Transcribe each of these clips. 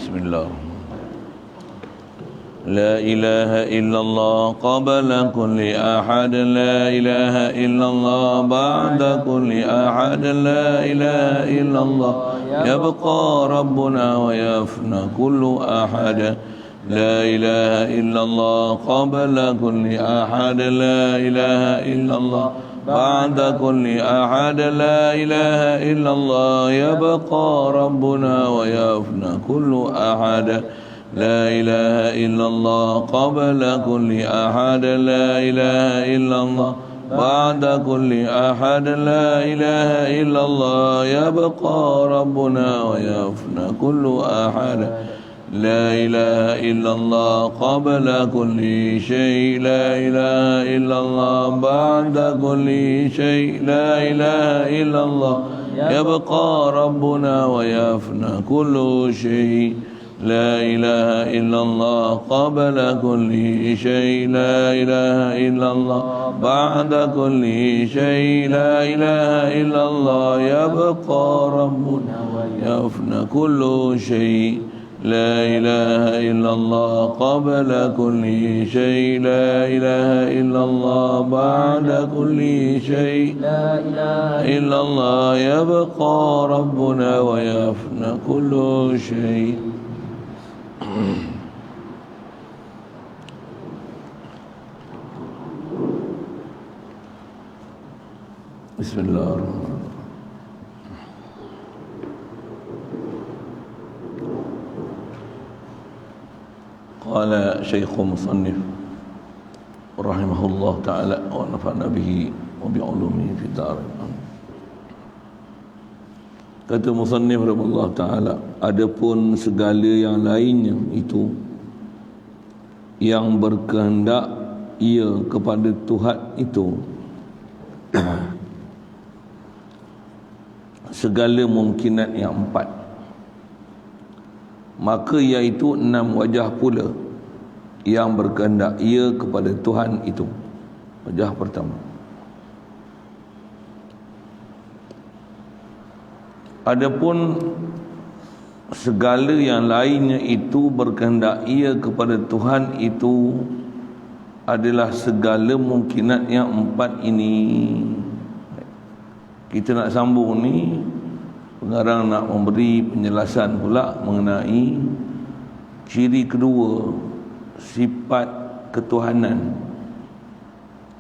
Bismillah. La ilaha illallah qabla kulli ahad, la ilaha illallah ba'da kulli ahad, la ilaha illallah yabqa rabbuna wa yafna kullu ahad. La ilaha illallah qabla kulli ahad, la ilaha illallah ba'da kulli ahad, la ilaha illallah yabqa rabbuna wa yafna kullu ahad. La ilaha illallah qabla kulli ahad, la ilaha illallah ba'da kulli ahad, la ilaha illallah yabqa rabbuna wa yafna kullu ahad. La ilaha illallah qabla kulli shay, la ilaha illallah ba'da kulli shay, la ilaha illallah yabqa rabbuna wa yafna kullu shay. La ilaha illallah qabla kulli shay, la ilaha illallah ba'da kulli shay, la ilaha illallah yabqa rabbuna wa yafna kullu shay. La ilaha illallah qabla kulli shay, la ilaha illallah ba'da kulli shay, la ilaha illallah yabqa rabbuna wa yafna kullu shay. Bismillahirrahmanirrahim. Qala Syekh Musannif rahimahullah ta'ala wa nafa'na bihi wa bi'ulumihi fid dharain. Kata Musannif rahimahullah ta'ala, adapun segala yang lainnya itu yang berkehendak ia kepada Tuhan itu segala mungkinat yang empat, maka iaitu 6 wajah pula yang berkehendak ia kepada Tuhan itu. Wajah pertama, adapun segala yang lainnya itu berkehendak ia kepada Tuhan itu adalah segala mungkinat yang empat ini. Kita nak sambung ni, pengarang nak memberi penjelasan pula mengenai ciri kedua sifat ketuhanan,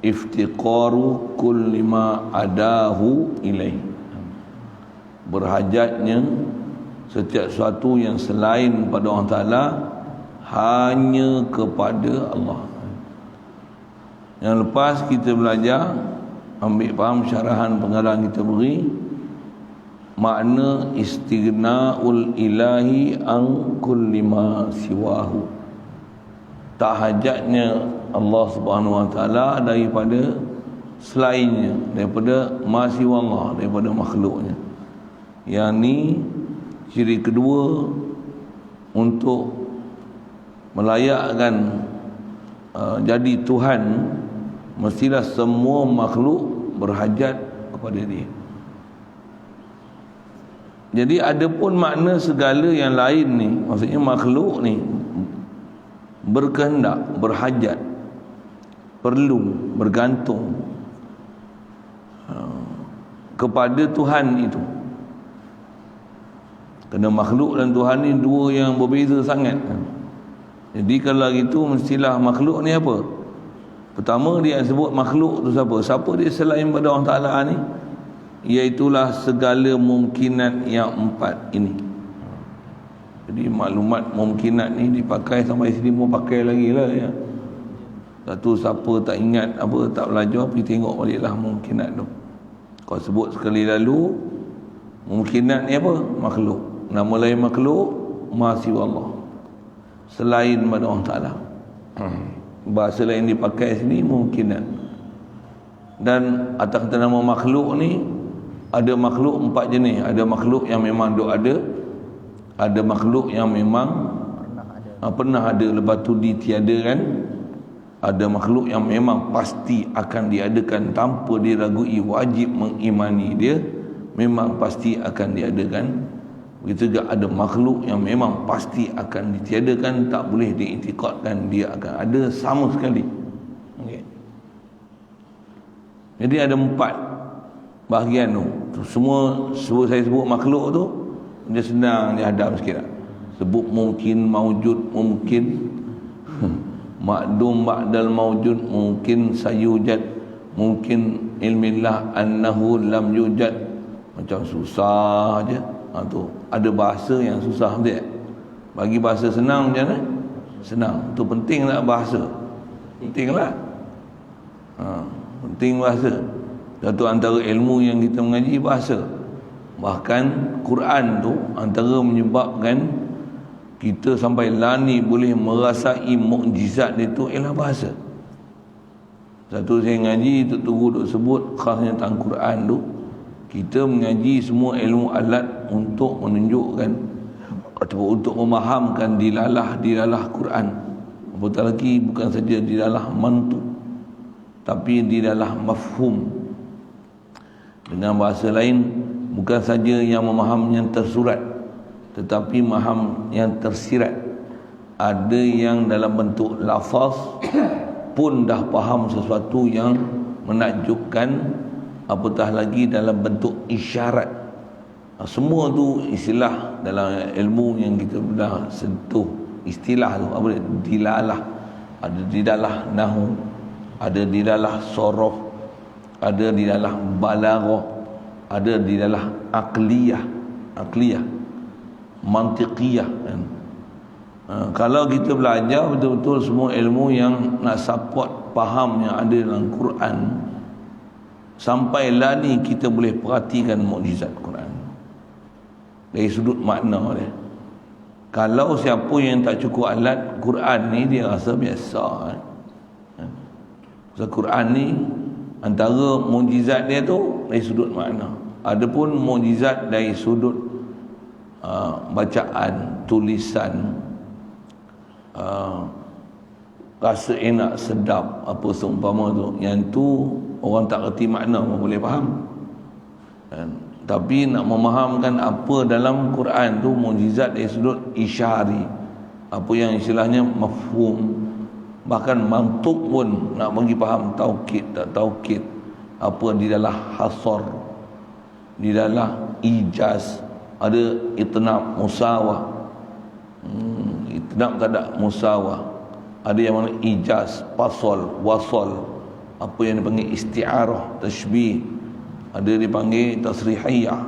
iftiqaru kulli ma adahu ilaih, berhajatnya setiap sesuatu yang selain pada Allah Ta'ala hanya kepada Allah. Yang lepas kita belajar, ambil faham syarahan pengarang kita beri, makna istighna'ul ilahi an kulli ma siwahu, tak hajatnya Allah Subhanahu wa taala daripada selainnya, daripada ma siwa Allah, daripada makhluknya. Yang ni ciri kedua untuk melayakkan jadi Tuhan, mestilah semua makhluk berhajat kepada dia. Jadi ada pun makna segala yang lain ni, maksudnya makhluk ni berkehendak, berhajat, perlu, bergantung kepada Tuhan itu. Kerana makhluk dan Tuhan ni dua yang berbeza sangat. Jadi kalau gitu mestilah makhluk ni apa? Pertama dia sebut makhluk tu siapa? Siapa dia selain pada Allah Ta'ala ni? Iaitulah segala mungkinat yang empat ini. Jadi maklumat mungkinat ni dipakai sampai sini pun pakai lagi lah ya. Satu siapa tak ingat apa, tak belajar, pergi tengok baliklah mungkinat tu. Kau sebut sekali lalu, mungkinat ni apa? Makhluk. Nama lain makhluk, ma siwa Allah, selain pada Allah Ta'ala. Bahasa lain dipakai sini mungkinat. Dan atas kata nama makhluk ni, ada makhluk empat jenis. Ada makhluk yang memang duk ada makhluk yang memang pernah ada lepas tu ditiadakan. Ada makhluk yang memang pasti akan diadakan tanpa diragui, wajib mengimani dia memang pasti akan diadakan. Begitu juga ada makhluk yang memang pasti akan ditiadakan, tak boleh diiktikadkan dia akan ada sama sekali. Okay. Jadi ada 4 bahagian tu. Semua saya sebut makhluk tu, dia senang dia hadam sikit lah. Sebut mungkin, maujud, mungkin makdum, ba'dal maujud, mungkin sayujad, mungkin ilmillah annahu lam yujad. Macam susah je. Tu ada bahasa yang susah dia. Bagi bahasa senang macam mana? Senang. Tu penting tak bahasa? Pentinglah. Penting bahasa. Satu antara ilmu yang kita mengaji bahasa. Bahkan Quran tu antara menyebabkan kita sampai lani boleh merasai mukjizat dia tu ialah bahasa. Satu saya ngaji Tok Guru duk sebut khasnya tentang Quran tu, kita mengaji semua ilmu alat untuk menunjukkan ataupun untuk memahamkan dilalah Quran. Apatah lagi bukan saja dilalah mantuk, tapi dilalah mafhum. Dengan bahasa lain, bukan saja yang memaham yang tersurat, tetapi memaham yang tersirat. Ada yang dalam bentuk lafaz pun dah faham sesuatu yang menakjubkan, apatah lagi dalam bentuk isyarat. Semua tu istilah dalam ilmu yang kita dah sentuh. Istilah tu apa dia? Dilalah. Ada dilalah nahwu, ada dilalah sorof, ada dilalah balaghah, ada dilalah akliyah, mantiqiyah kan. Kalau kita belajar betul-betul semua ilmu yang nak support faham yang ada dalam Quran, sampailah ni kita boleh perhatikan mukjizat Quran dari sudut makna dia. Kalau siapa yang tak cukup alat Quran ni, dia rasa biasa. So, Quran ni antara mukjizat dia tu dari sudut makna. Adapun mukjizat dari sudut bacaan, tulisan, rasa enak, sedap, apa seumpama tu, yang tu orang tak reti makna pun boleh faham. Tapi nak memahamkan apa dalam Quran tu mukjizat dari sudut isyari, apa yang istilahnya mafhum, bahkan mantuk pun nak bagi faham taukid tak taukid, apa di dalam hasar, di dalam ijaz, ada itnab musawah, itnab tak ada musawah, ada yang mana ijaz, pasal, wasal, apa yang dipanggil isti'arah, tashbih, ada dipanggil tasrihiyah,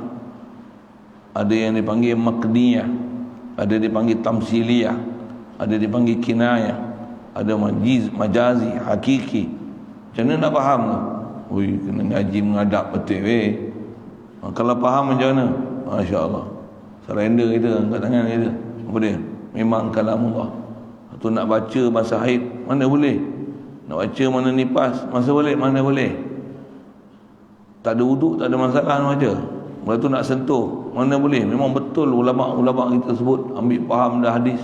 ada yang dipanggil makniyah, ada dipanggil tamsiliyah, ada dipanggil kinayah, ada majazi, hakiki. Macam mana nak faham tu? Ui, kena ngaji mengadap betul weh. Kalau faham macam mana? Masya Allah, surrender kita angkat tangan kita. Apa dia? Memang kalamullah. Tu nak baca masa haid mana boleh, nak baca mana nifas masa boleh, mana boleh. Tak ada wuduk, tak ada masalah nak baca. Lepas tu nak sentuh mana boleh. Memang betul ulama-ulama kita sebut, ambil faham dah hadis.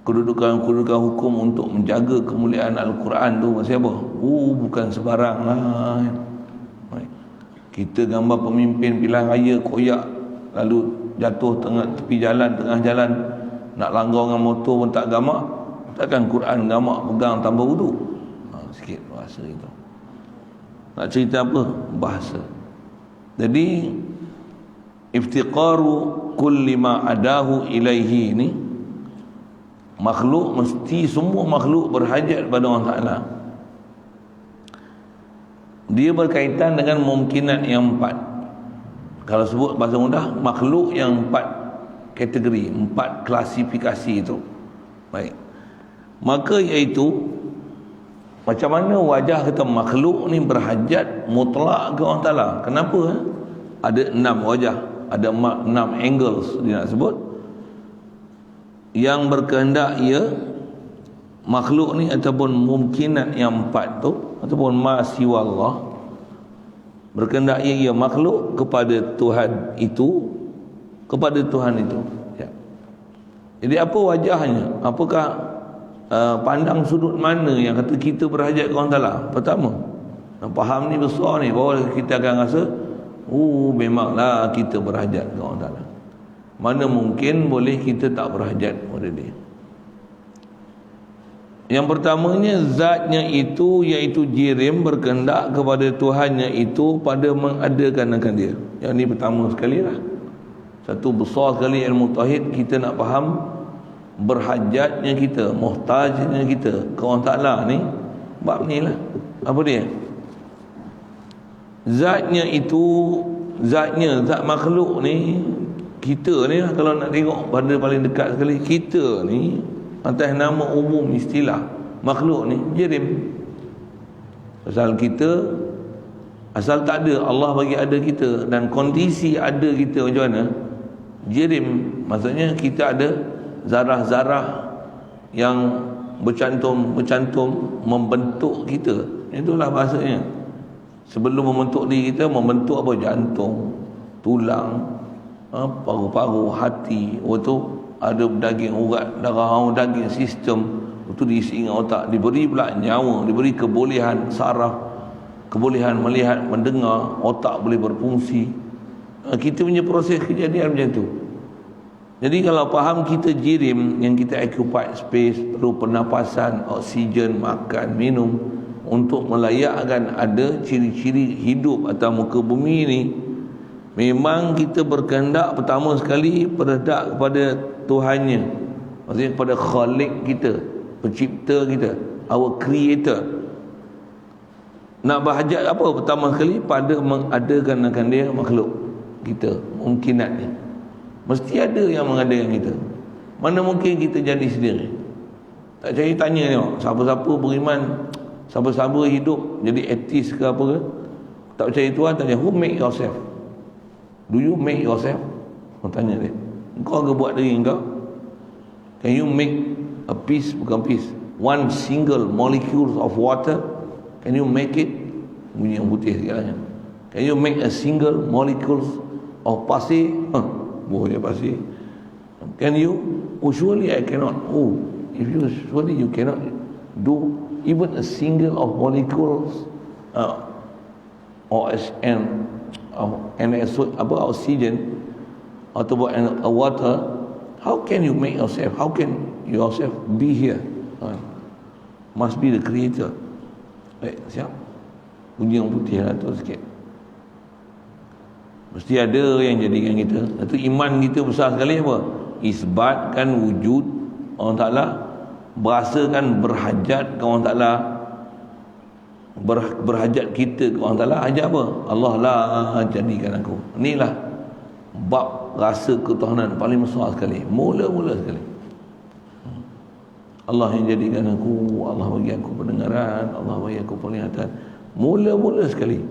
Kedudukan hukum untuk menjaga kemuliaan Al-Quran tu macam apa? Bukan sebarang lah. Kita gambar pemimpin pilihan raya koyak, lalu jatuh tepi jalan, tengah jalan, nak langgar dengan motor pun tak gamak. Takkan Quran gamak pegang tanpa wuduk? Sikit bahasa itu. Nak cerita apa? Bahasa. Jadi iftiqaru kulli ma adahu ilaihi ni, makhluk mesti, semua makhluk berhajat pada Allah Ta'ala. Dia berkaitan dengan mungkinat yang 4. Kalau sebut bahasa mudah, makhluk yang 4 kategori, 4 klasifikasi itu. Baik. Maka iaitu, macam mana wajah kata makhluk ni berhajat mutlak ke Allah Ta'ala? Kenapa? Ada 6 wajah, ada 6 angles dia nak sebut, yang berkehendak ia makhluk ni ataupun mungkinat yang 4 tu, ataupun ma siwa Allah, berkehendak ia makhluk kepada Tuhan itu, kepada Tuhan itu. Ya. Jadi apa wajahnya? Apakah pandang sudut mana yang kata kita berhajat ke Allah Ta'ala? Pertama, faham ni besar ni, bahawa kita akan rasa memanglah kita berhajat ke Allah Ta'ala. Mana mungkin boleh kita tak berhajat pada dia. Yang pertamanya, zatnya itu iaitu jirim berkehendak kepada Tuhannya itu pada mengadakan akan dia. Yang ini pertama sekali lah. Satu besar sekali ilmu tauhid, kita nak faham berhajatnya kita, muhtajnya kita ke Allah Ta'ala ni. Bab ni lah. Apa dia? Zatnya itu, zat makhluk ni, kita ni lah, kalau nak tengok pada paling dekat sekali, kita ni atas nama umum istilah makhluk ni jirim. Asal kita, asal tak ada, Allah bagi ada kita, dan kondisi ada kita macam mana? Jirim. Maksudnya kita ada zarah-zarah yang bercantum membentuk kita. Itulah bahasanya. Sebelum membentuk diri kita, membentuk apa? Jantung, tulang, paru-paru, hati. Waktu ada daging urat, darah, daging, sistem. Itu diisi dengan otak. Diberi pula nyawa, diberi kebolehan saraf, kebolehan melihat, mendengar, otak boleh berfungsi. Kita punya proses kejadian macam tu. Jadi kalau faham kita jirim, yang kita occupy space, perlu pernafasan, oksigen, makan, minum, untuk melayakkan ada ciri-ciri hidup atas muka bumi ni, memang kita berkehendak pertama sekali berkehendak kepada Tuhannya, maksudnya kepada Khalik kita, pencipta kita, our creator. Nak berhajat apa pertama sekali? Pada mengadakan akan dia makhluk kita, mungkinat ni. Mesti ada yang mengadakan kita. Mana mungkin kita jadi sendiri? Tak cari tanya tengok, siapa-siapa beriman, siapa-siapa hidup jadi ateis ke apa ke, tak percaya Tuhan, tanya, who make yourself? Do you make yourself? Tanya dia, kau ke buat diri kau? Can you make a piece, bukan piece, one single molecule of water? Can you make it? Bunyi yang putih segalanya. Can you make a single molecule of pasir? Boleh pasir. Can you? Oh, surely I cannot. Oh, if you, surely you cannot do even a single of molecules or oxygen atau a water. How can you make yourself? How can yourself be here? Must be the creator. Baik, siap. Bunyi yang putih lah tu sikit. Mesti ada yang jadikan kita. Itu iman kita besar sekali apa? Isbatkan wujud Allah Ta'ala, berasakan berhajat ke Allah Ta'ala, berhajat kita ke Allah Ta'ala. Hajat apa? Allah lah jadikan aku. Inilah bab rasa ketuhanan paling besar sekali, mula-mula sekali. Allah yang jadikan aku, Allah bagi aku pendengaran, Allah bagi aku penglihatan, mula-mula sekali.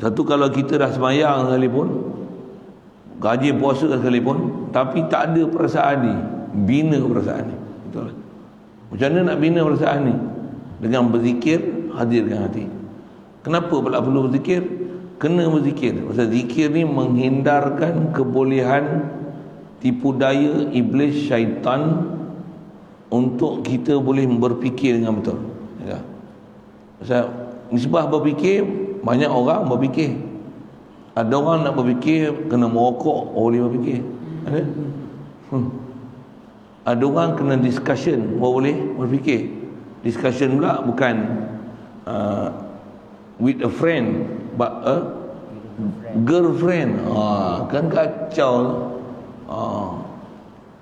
Satu, kalau kita dah sembahyang sekalipun, rajin puasa sekalipun, tapi tak ada perasaan ni, bina perasaan ni. Betul lah. Macam mana nak bina perasaan ni? Dengan berzikir, hadirkan hati. Kenapa pula perlu berzikir? Kena berzikir. Pasal zikir ni menghindarkan kebolehan tipu daya iblis, syaitan, untuk kita boleh berfikir dengan betul. Ya. Pasal nisbah berfikir, banyak orang berfikir. Ada orang nak berfikir kena merokok, boleh berfikir. Ada? Ada orang kena discussion, boleh berfikir. Discussion pula bukan with a friend, but a girlfriend. Kan kacau.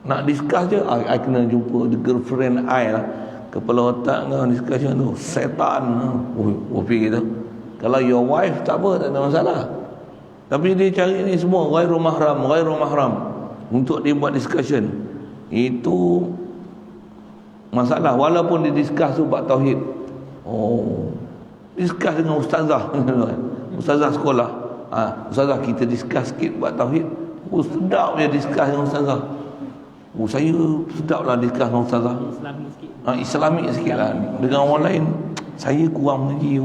Nak discuss je, I kena jumpa the girlfriend I lah. Kepala otak dengan discussion tu setan. Fikir tu. Kalau your wife tak apa, tak ada masalah. Tapi dia cari ni semua ghairu mahram untuk dia buat discussion. Itu masalah. Walaupun dia discuss tu bab tauhid. Discuss dengan ustazah. Ustazah sekolah. Ustazah, kita discuss sikit bab tauhid. Sedap dia discuss dengan ustazah. Saya sedap lah discuss dengan ustazah. Islamik sikit lah. Dengan orang lain, saya kurang mengaji.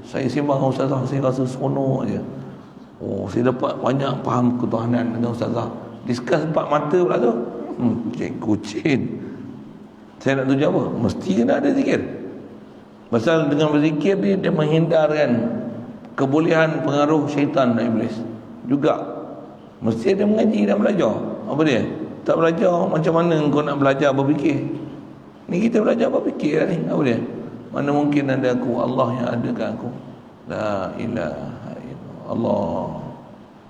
Saya sembang dengan ustazah, saya rasa seronok je. Saya dapat banyak faham ketuhanan dengan ustazah. Discuss empat mata pula tu. Kucing. Saya nak tunjuk apa? Mesti kena ada zikir. Pasal dengan berzikir dia menghindarkan kebolehan pengaruh syaitan dan iblis juga. Mesti ada mengaji dan belajar. Apa dia? Tak belajar, macam mana kau nak belajar berfikir? Ni kita belajar berfikir lah ni. Apa dia? Mana mungkin ada aku, Allah yang adakan aku. La ilaha illallah.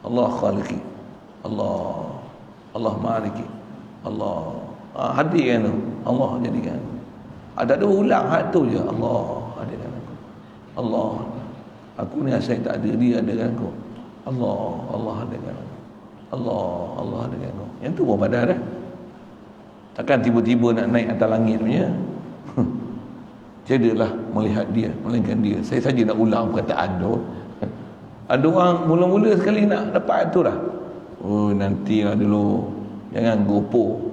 Allah khaliqi. Allah maliki. Allah hadirkan tu. Allah jadikan. Ada ulang hak tu je. Allah hadirkan aku. Allah. Aku ni asal tak ada, dia adakan aku. Allah hadirkan aku. Allah hadirkan aku. Yang tu pun padah dah. Takkan tiba-tiba nak naik atas langit punya. Jadilah melihat dia, melainkan dia. Saya saja nak ulang perkataan tu. Ada orang mula-mula sekali nak dapat tu lah. Oh, nantilah dulu. Jangan gopoh.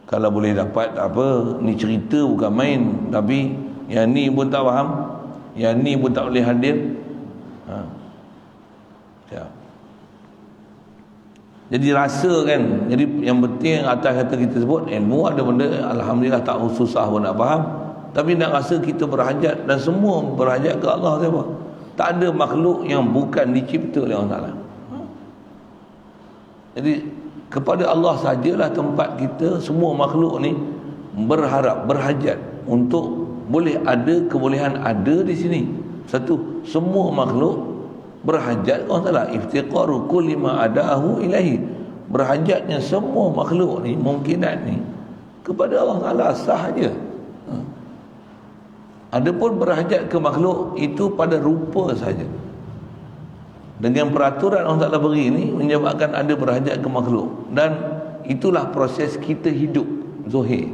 Kalau boleh dapat tak apa. Ni cerita bukan main. Tapi yang ni pun tak faham, yang ni pun tak boleh hadir. Jadi rasa kan. Jadi yang penting atas kata kita sebut ilmu, ada benda alhamdulillah tak susah pun nak faham, tapi nak rasa kita berhajat, dan semua berhajat ke Allah siapa? Tak ada makhluk yang bukan dicipta oleh Allah Taala. Jadi kepada Allah sajalah tempat kita, semua makhluk ni berharap, berhajat untuk boleh ada kebolehan ada di sini. Satu, semua makhluk berhajat Allah Taala, iftiqaru kulli ma adahu ilahi. Berhajatnya semua makhluk ni, mungkinat ni kepada Allah Taala sahaja. Adapun berhajat ke makhluk itu pada rupa saja. Dengan peraturan Allah Taala beri ni menyebabkan ada berhajat ke makhluk, dan itulah proses kita hidup zahir.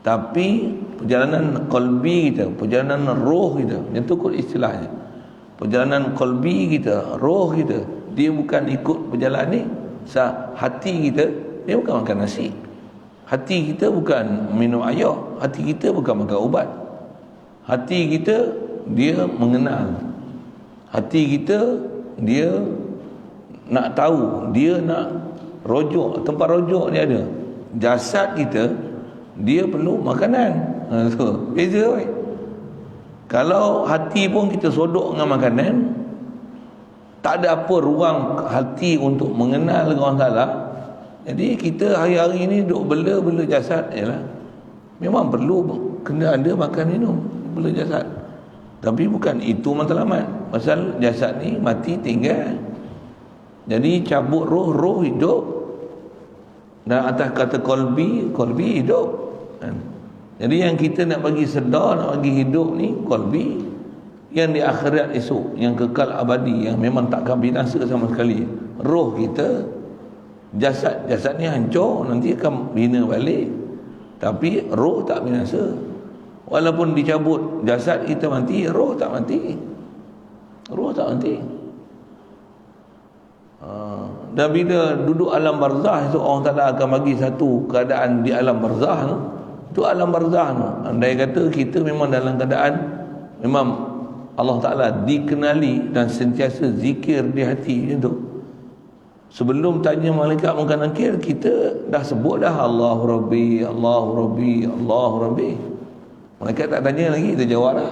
Tapi perjalanan qalbi kita, perjalanan roh kita, itu kot istilahnya. Perjalanan qalbi kita, roh kita, dia bukan ikut perjalanan ni. Hati kita, dia bukan makan nasi. Hati kita bukan minum air. Hati kita bukan makan ubat. Hati kita, dia mengenal. Hati kita, dia nak tahu, dia nak rojok, tempat rojok dia ada. Jasad kita, dia perlu makanan. Beza kan? Kalau hati pun kita sodok dengan makanan, tak ada apa ruang hati untuk mengenal dengan Allah Ta'ala. Jadi kita hari-hari ni duk bela jasad ialah memang perlu kena ada makan minum, bela jasad. Tapi bukan itu matlamat. Pasal jasad ni mati tinggal. Jadi cabut roh hidup. Dan atas kata qalbi hidup. Jadi yang kita nak bagi sedar, nak bagi hidup ni qalbi, yang di akhirat esok, yang kekal abadi, yang memang takkan binasa sama sekali. Roh kita, jasad ni hancur, nanti akan bina balik. Tapi roh tak binasa. Walaupun dicabut jasad kita mati, roh tak mati. Dan bila duduk alam barzah, esok Allah Ta'ala akan bagi satu keadaan di alam barzah tu. Itu alam barzah tu. Andai kata kita memang dalam keadaan memang Allah Ta'ala dikenali dan sentiasa zikir di hati macam tu. Sebelum tanya malaikat munkar nakir, kita dah sebut dah Allahu Rabbi, Allahu Rabbi, Allahu Rabbi. Malaikat tak tanya lagi, kita jawab dah.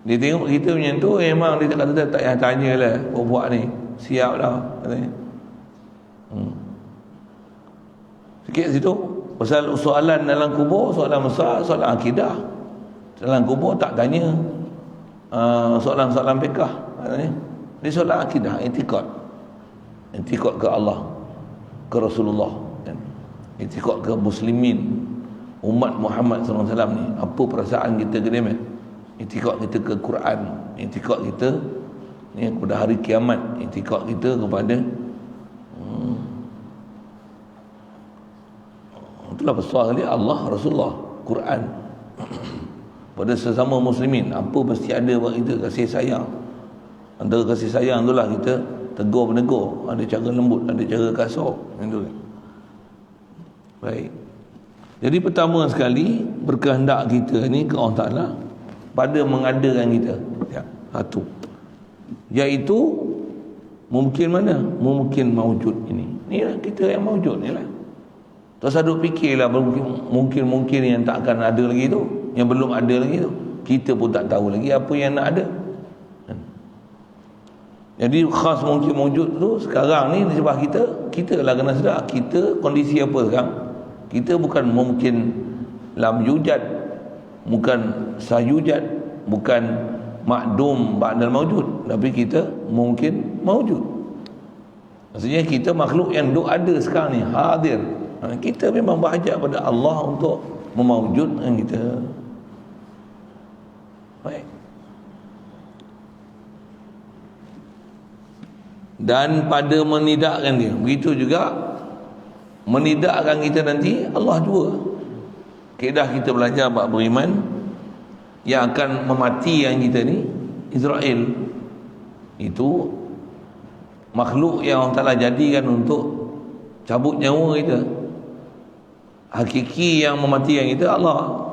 Dia tengok kita macam tu, memang dia tak kata tak payah tanya lah, buat ni siap dah katanya. Sikit situ. Pasal soalan dalam kubur, soalan besar, soalan akidah. Dalam kubur tak tanya soalan-soalan fiqh katanya. Ini soalan akidah, i'tiqad ke Allah, ke Rasulullah, i'tiqad ke muslimin, umat Muhammad SAW ni. Apa perasaan kita ke dia? I'tiqad kita ke Quran, i'tiqad kita ni kepada hari kiamat, i'tiqad kita kepada itulah besar kali Allah, Rasulullah, Quran. Pada sesama muslimin, apa mesti ada buat kita kasih sayang. Antara kasih sayang itulah kita tegur menegur, ada cara lembut, ada cara kasar, itu. Baik. Jadi pertama sekali berkehendak kita ni ke Allah Ta'ala pada mengadakan kita. Ya, satu. Iaitu mungkin mana? Mungkin mawujud ini. Inilah kita yang mawujud ni lah. Terus ada fikirlah mungkin yang tak akan ada lagi tu, yang belum ada lagi tu. kita pun tak tahu lagi apa yang nak ada. Jadi khas mungkin wujud tu sekarang ni sebab kita lah kena sedar kita kondisi apa sekarang. Kita bukan mungkin lam yujad, bukan sayujad, bukan makdum ba'dal mawjud, tapi kita mungkin mawjud. Maksudnya kita makhluk yang duk ada sekarang ni, hadir. Kita memang berhajat pada Allah untuk memawujudkan kita. Baik. Dan pada menidakkan dia, begitu juga menidakkan kita nanti Allah jua. Kaedah kita belajar bab beriman, yang akan mematikan kita ni Israel, itu makhluk yang Allah Ta'ala jadikan untuk cabut nyawa kita. Hakiki yang mematikan kita Allah.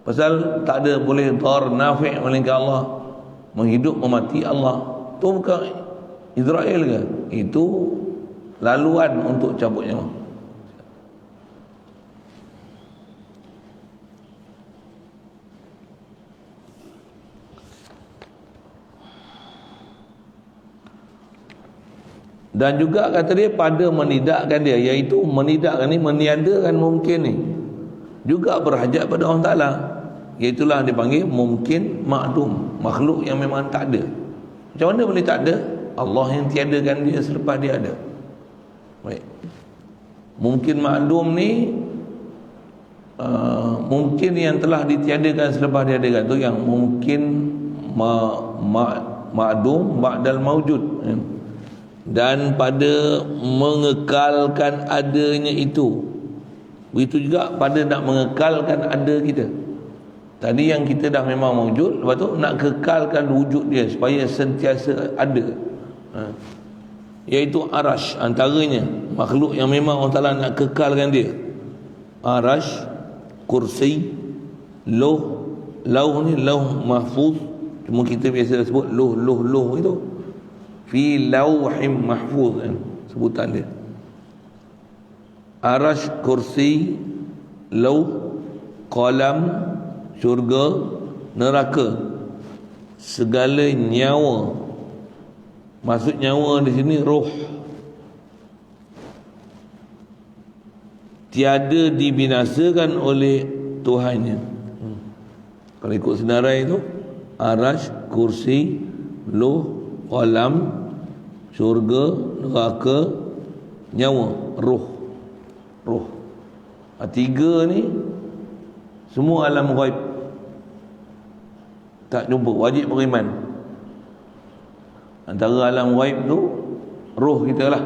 Pasal tak ada boleh dar nafi' melainkan Allah. Menghidup memati Allah. Tu bukan Israel ke? Itu laluan untuk cabut nyawa. Dan juga kata dia pada menidakkan dia, iaitu menidakkan ni, meniadakan mungkin ni, juga berhajat pada Allah Ta'ala. Iaitulah dipanggil mungkin makdum, makhluk yang memang tak ada. Macam mana boleh tak ada? Allah yang tiadakan dia selepas dia ada. Baik. Mungkin makdum ni mungkin yang telah ditiadakan selepas dia adakan tu yang mungkin makdum ba'dal mawjud. Dan pada mengekalkan adanya itu, begitu juga pada nak mengekalkan ada kita. Tadi yang kita dah memang mawjud, lepas tu nak kekalkan wujud dia supaya sentiasa ada. Iaitu arash, antaranya makhluk yang memang Allah Ta'ala nak kekalkan dia. Arash, kursi, lauh ni lauh mahfuz, cuma kita biasa sebut lauh itu fi lauhim mahfuz kan, sebutan dia. Arash, kursi, lauh, qalam, syurga, neraka, segala nyawa. Maksud nyawa di sini roh. Tiada dibinasakan oleh Tuhannya. Kalau ikut senarai itu, arash, kursi, lauh, qalam, syurga, neraka, nyawa, roh. Tiga ni semua alam ghaib, tak jumpa, wajib beriman. Antara alam ghaib tu roh kita lah.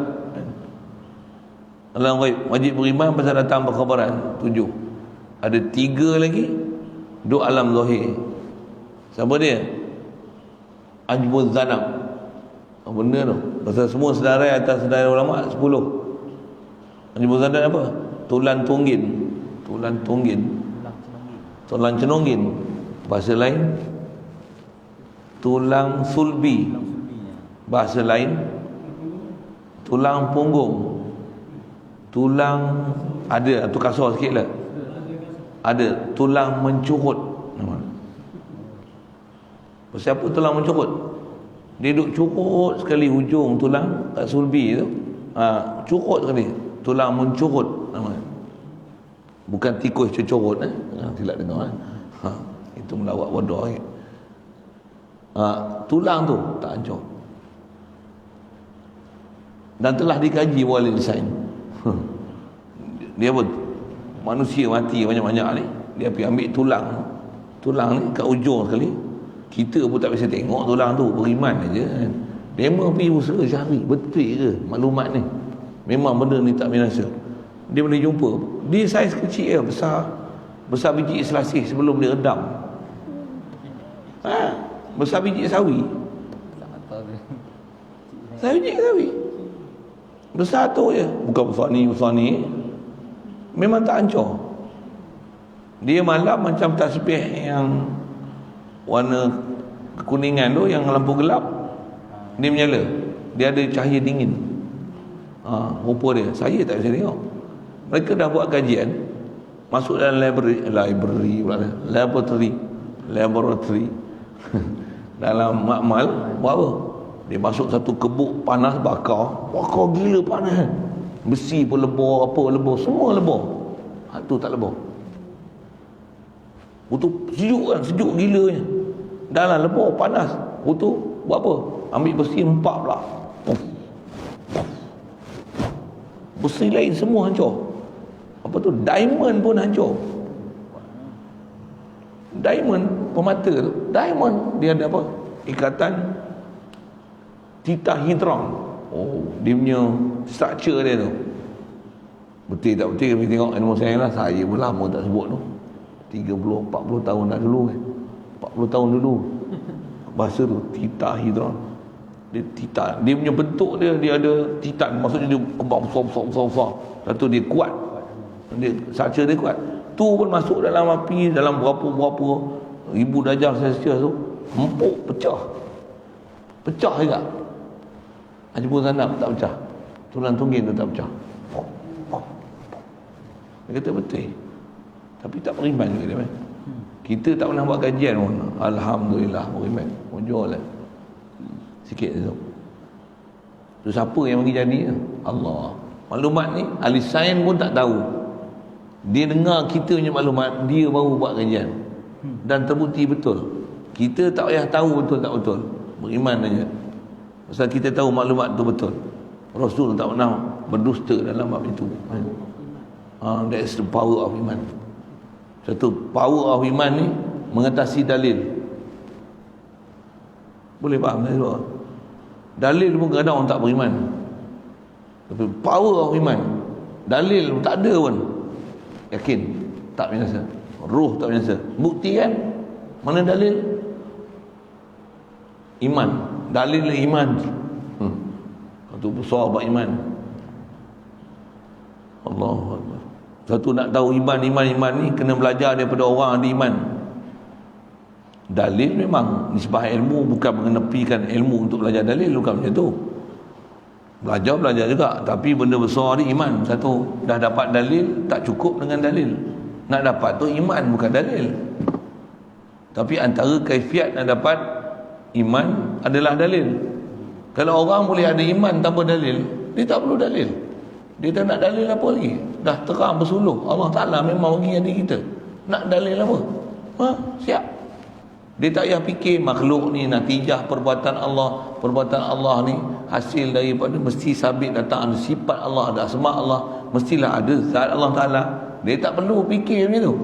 Alam ghaib wajib beriman pasal datang berkhabaran 7. Ada 3 lagi duk alam zahir. Siapa dia? Ajbuz zanab. Benda tu pasal semua sedarai atas sedarai ulama 10. Ajbuz zanab apa? Tulang tunggin. Tulang cenonggin. Bahasa lain tulang sulbi. Bahasa lain tulang punggung. Tulang ada tu kasar sikit lah. Ada tulang mencurut. Siapa tulang mencurut? Dia duduk curut sekali hujung tulang kat sulbi tu. Curut sekali. Tulang mencurut nama. Bukan tikus cucurut tidak dengar itu melawak bodoh tulang tu tak hancur. Dan telah dikaji oleh lisan. Dia pun manusia mati banyak-banyak ni, dia pergi ambil tulang ni kat ujung sekali. Kita pun tak bisa tengok tulang tu, beriman aja kan. Memang pergi usaha cari betul ke maklumat ni, memang benda ni tak binasa. Dia boleh jumpa dia saiz kecil besar biji selasih sebelum dia redam. Besar biji sawi. Biji sawi besar tu je, bukan besar ni. Memang tak hancur. Dia malam macam tasbih yang warna kekuningan tu, yang lampu gelap dia menyala, dia ada cahaya dingin. Rupa dia saya tak bisa tengok. Mereka dah buat kajian, masuk dalam laboratory laboratory dalam makmal buat apa? Dia masuk satu kebuk panas, bakar gila panas, besi pun lebur, apa lebur, semua lebur, tu tak lebur. Betul sejuk kan, sejuk gilanya, dalam lebur panas. Betul buat apa? Ambil besi empat pula, besi lain semua hancur. Apa tu, diamond pun hancur. Diamond pemata tu, diamond dia ada apa? Ikatan tetrahedron. Oh, dia punya structure dia tu. Betul tak betul kami tengok ilmu sains lah. Saya pun lama tak sebut tu. 30-40 tahun dah dulu kan. 40 tahun dulu. Bahasa tu tetrahedron. Dia punya bentuk dia ada titan, maksudnya dia kembang besar. Satu dia kuat. Dia structure dia kuat. Tu pun masuk dalam api dalam berapa ribu darjah Celsius tu, empuk, pecah juga. Jepun sana tak pecah, tulang tungging tu tak pecah. Dia kata betul, tapi tak beriman juga dia kan. Kita tak pernah buat kajian pun, alhamdulillah beriman mujur lah sikit tu. Tu siapa yang bagi jadi? Allah. Maklumat ni ahli sains pun tak tahu. Dia dengar kita punya maklumat, dia baru buat kajian dan terbukti betul. Kita tak payah tahu betul tak betul, beriman aja. Pasal kita tahu maklumat tu betul. Rasul tak pernah berdusta dalam bab itu. That's the power of iman. Satu power of iman ni mengatasi dalil. Boleh faham tak? Dalil pun kadang orang tak beriman. Tapi power of iman, dalil tak ada pun, yakin tak binasa, roh tak binasa. Bukti kan? Mana dalil? Iman. Dalil iman. Itu besar buat iman. Allahu Akbar. Satu nak tahu iman ni kena belajar daripada orang ada iman. Dalil memang nisbah ilmu, bukan mengenepikan ilmu untuk belajar dalil, bukan macam tu. Belajar juga, tapi benda besar ni iman. Satu dah dapat dalil, tak cukup dengan dalil. Nak dapat tu iman, bukan dalil. Tapi antara kaifiat nak dapat iman adalah dalil. Kalau orang boleh ada iman tanpa dalil, dia tak perlu dalil. Dia tak nak dalil apa lagi? Dah terang bersuluh, Allah Ta'ala memang bagi hati kita. Nak dalil apa? Siap. Dia tak payah fikir makhluk ni natijah perbuatan Allah ni hasil daripada mesti sabit datang ada sifat Allah, ada asma Allah, mestilah ada zat Allah Ta'ala. Dia tak perlu fikir macam tu.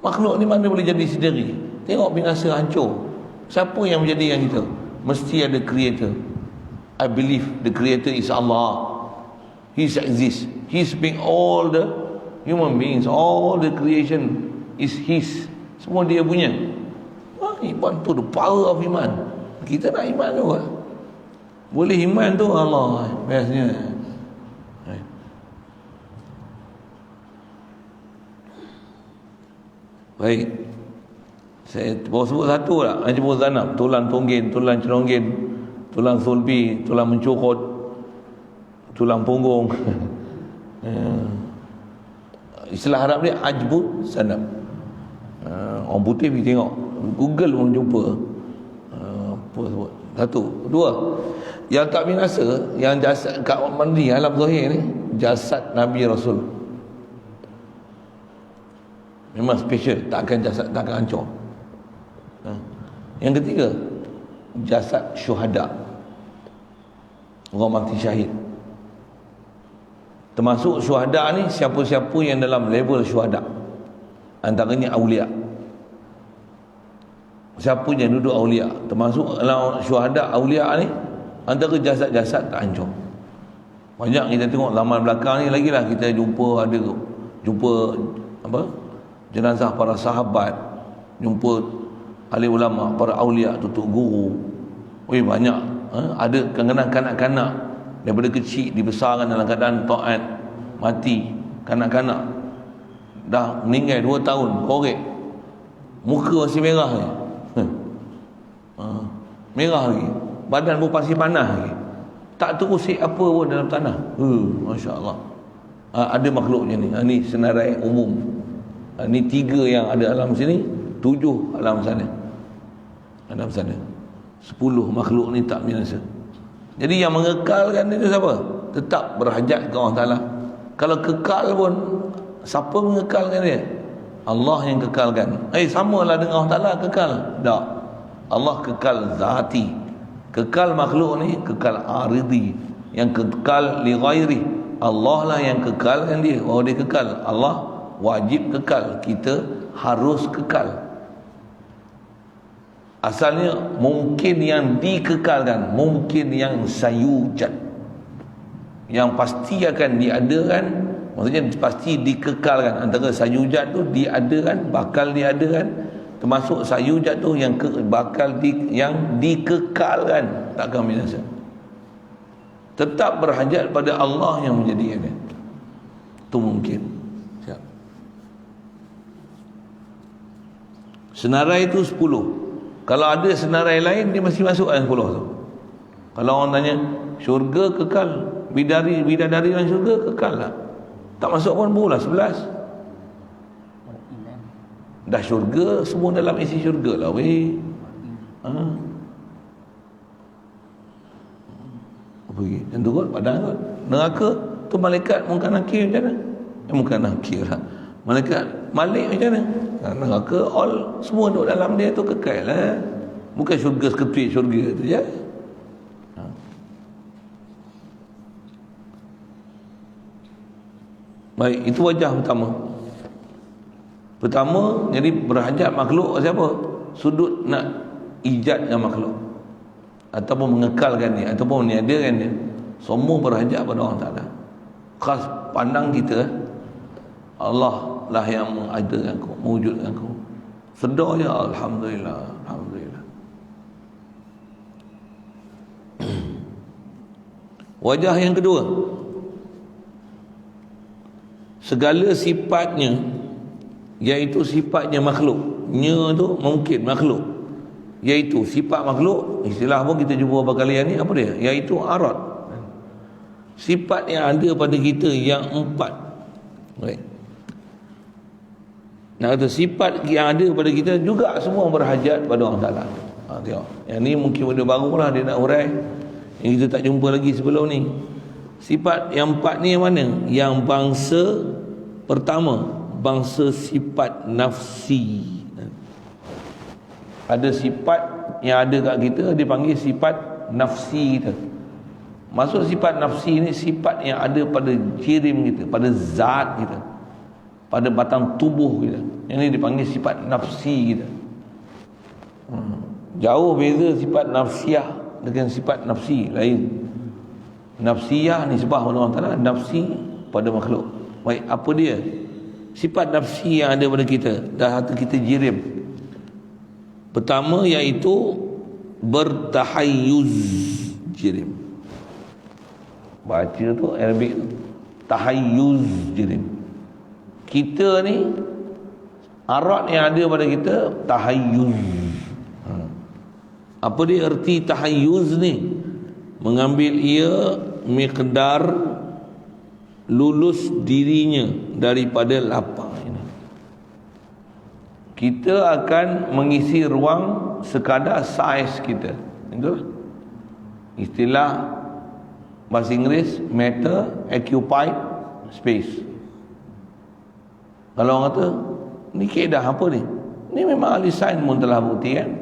Makhluk ni mana boleh jadi sendiri? Tengok binasa hancur. Siapa yang menjadikan kita? Mesti ada creator. I believe the creator is Allah. He exists. He's being all the human beings, all the creation is his. Semua dia punya. Iman tu the power of iman. Kita nak iman tu kan? Boleh iman tu Allah bestnya. Baik, saya bawa sebut satu lah. Ajbul zanab, tulang tunggin, tulang celonggin, tulang sulbi, tulang mencukut, tulang punggung. Istilah Arab dia ajbul zanab. Orang putih pergi tengok, Google pun jumpa. Apa sebut? Satu. Dua, yang tak binasa, yang jasad kat mandi alam zahir ni, jasad Nabi Rasul memang special, tak akan jasad, tak akan hancur. Yang ketiga, jasad syuhada, orang mati syahid. Termasuk syuhada ni siapa-siapa yang dalam level syuhada, antaranya awliya. Siapa yang duduk awliya, termasuk dalam syuhada awliya ni, antara jasad-jasad tak hancur. Banyak kita tengok zaman belakang ni lagi lah kita jumpa apa, jenazah para sahabat, jumpa ahli ulama, para awliya, tutup guru. Banyak. Ada kadang-kadang kanak-kanak daripada kecil dibesarkan dalam keadaan taat, mati. Kanak-kanak dah meninggal 2 tahun, korek, muka masih merah ni. Merah lagi, badan pun masih panas lagi, tak terusik apa pun dalam tanah. Masya Allah. Ada makhluk macam ni. Ni senarai umum. Ni 3 yang ada dalam sini. 7 alam sana. Alam sana 10 makhluk ni tak binasa. Jadi yang mengekalkan itu siapa? Tetap berhajat ke Allah Ta'ala. Kalau kekal pun, siapa mengekalkan dia? Allah yang kekalkan. Samalah dengan Allah Ta'ala kekal? Tak. Allah kekal zati. Kekal makhluk ni kekal aridi, yang kekal li ghairi. Allah lah yang kekalkan dia. Oh, dia kekal. Allah wajib kekal, kita harus kekal. Asalnya mungkin yang dikekalkan, mungkin yang sayujad, yang pasti akan diadakan, maksudnya pasti dikekalkan. Antara sayujad tu diadakan, bakal diadakan, termasuk sayujad tu yang yang dikekalkan, takkan binasa. Tetap berhajat pada Allah yang menjadikan. Itu mungkin. Siap. Senarai itu 10. Kalau ada senarai lain, dia masih masuk yang 10 tu. Kalau orang tanya, syurga kekal, bidadari dalam syurga kekal lah. Tak masuk pun pula 11. Dah syurga, semua dalam isi syurga lah weh. Apa lagi? Yang tu kot, padang kot. Neraka tu malaikat Munkar Nakir macam mana? Munkar Nakir lah. Malaikat Malik macam mana? Neraka all, semua duduk dalam dia tu kekal lah. Bukan syurga sekepit syurga tu je. Baik, itu wajah pertama. Pertama, jadi berhajat makhluk siapa? Sudut nak ijadkan makhluk, ataupun mengekalkan dia, ataupun meniadakan dia. Semua berhajat pada Allah Ta'ala. Khas pandang kita, Allah lah yang mengadakan kau, mewujudkan kau. Sedar je, Alhamdulillah, Alhamdulillah. Wajah yang kedua, segala sifatnya, iaitu sifatnya makhluk. Nya tu mungkin makhluk, iaitu sifat makhluk. Istilah pun kita jumpa beberapa kali ni, apa dia? Iaitu arad. Sifat yang ada pada kita yang 4. Baik. Nak kata sifat yang ada pada kita juga semua berhajat pada Allah Ta'ala. Tengok. Yang ni mungkin benda baru lah dia nak hurai, yang kita tak jumpa lagi sebelum ni. Sifat yang 4 ni yang mana? Yang bangsa pertama, bangsa sifat nafsi. Ada sifat yang ada kat kita dipanggil sifat nafsi kita. Maksud sifat nafsi ni sifat yang ada pada jirim kita, pada zat kita, pada batang tubuh kita. Yang ni dipanggil sifat nafsi kita. Jauh beza sifat nafsiyah dengan sifat nafsi lain. Nafsiyah ni sebab Allah Ta'ala, nafsi pada makhluk. Baik, apa dia? Sifat nafsi yang ada pada kita, dah hati kita jirim. Pertama iaitu bertahayyuz, jirim. Baca tu Arabic tu, tahayyuz, jirim. Kita ni arad yang ada pada kita tahayyuz. Apa dia erti tahayyuz ni? Mengambil ia miqdar lulus dirinya daripada lapang ini. Kita akan mengisi ruang sekadar saiz kita. Itulah istilah bahasa Inggeris, matter occupied space. Kalau orang kata ni kaedah apa ni? Ni memang ahli sains pun telah buktikan.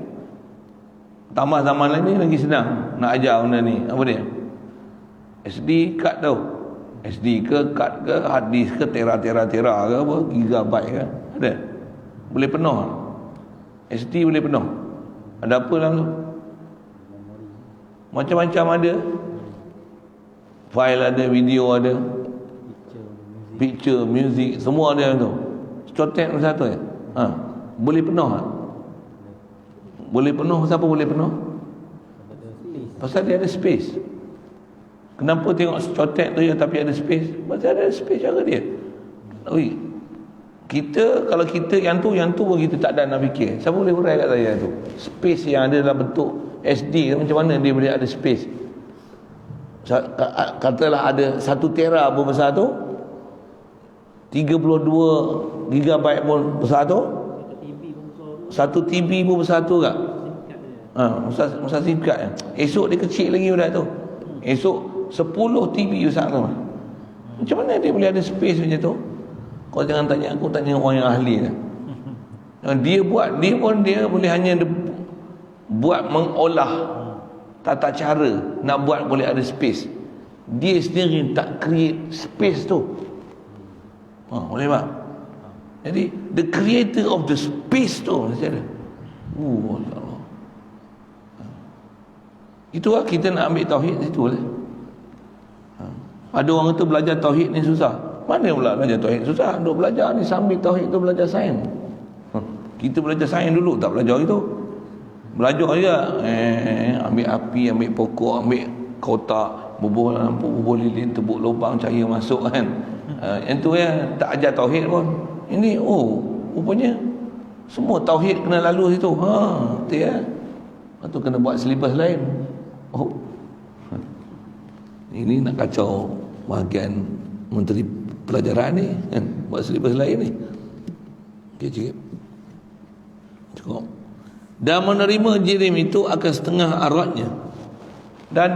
Tambah zaman lain ni lagi senang nak ajar benda ni. Apa dia? SD card tau. SD ke, card ke, hard disk ke, tera ke apa, gigabyte ke, ada. Boleh penuh. SD boleh penuh. Ada apa dalam tu? Macam-macam ada. File ada, video ada, picture, music, semua ada dalam tu. Cotek satu ya. Boleh penuh. Boleh penuh, siapa boleh penuh? Pasal dia ada space. Kenapa tengok cotek tu ya tapi ada space? Pasal ada space cara dia. Oi. Kita, kalau kita yang tu pun kita tak ada nak fikir. Siapa boleh hurai kat saya tu? Space yang ada dalam bentuk SD, macam mana dia boleh ada space? Katalah ada 1 tera pun besar tu, 32 gigabyte pun besar tu. satu TV pun besar tu tak? Besar singkat kan? Esok dia kecil lagi budak tu. Esok 10 TV besar tu. Macam mana dia boleh ada space macam tu? Kau jangan tanya aku, tanya orang yang ahli lah. Dia boleh hanya buat mengolah tata cara nak buat boleh ada space. Dia sendiri tak create space tu. Boleh tak? Jadi the creator of the space tu macam mana? Allah. Itulah kita nak ambil tauhid situ lah. Ada orang tu belajar tauhid ni susah. Mana pula belajar tauhid susah? Duk belajar ni sambil tauhid tu belajar sains. Kita belajar sains dulu tak belajar itu. Belajar je ambil api, ambil pokok, ambil kotak, bubuh lampu, bubuh lilin, tebuk lubang, cahaya masuk kan. Yang tu tak ajar tauhid pun. Ini rupanya semua tauhid kena lalu situ. Betul ya. Lepas tu kena buat silibus lain. Ini nak kacau bahagian menteri pelajaran ni kan, buat silibus lain ni. Okey, cukup. Dan menerima jirim itu akan setengah aratnya. Dan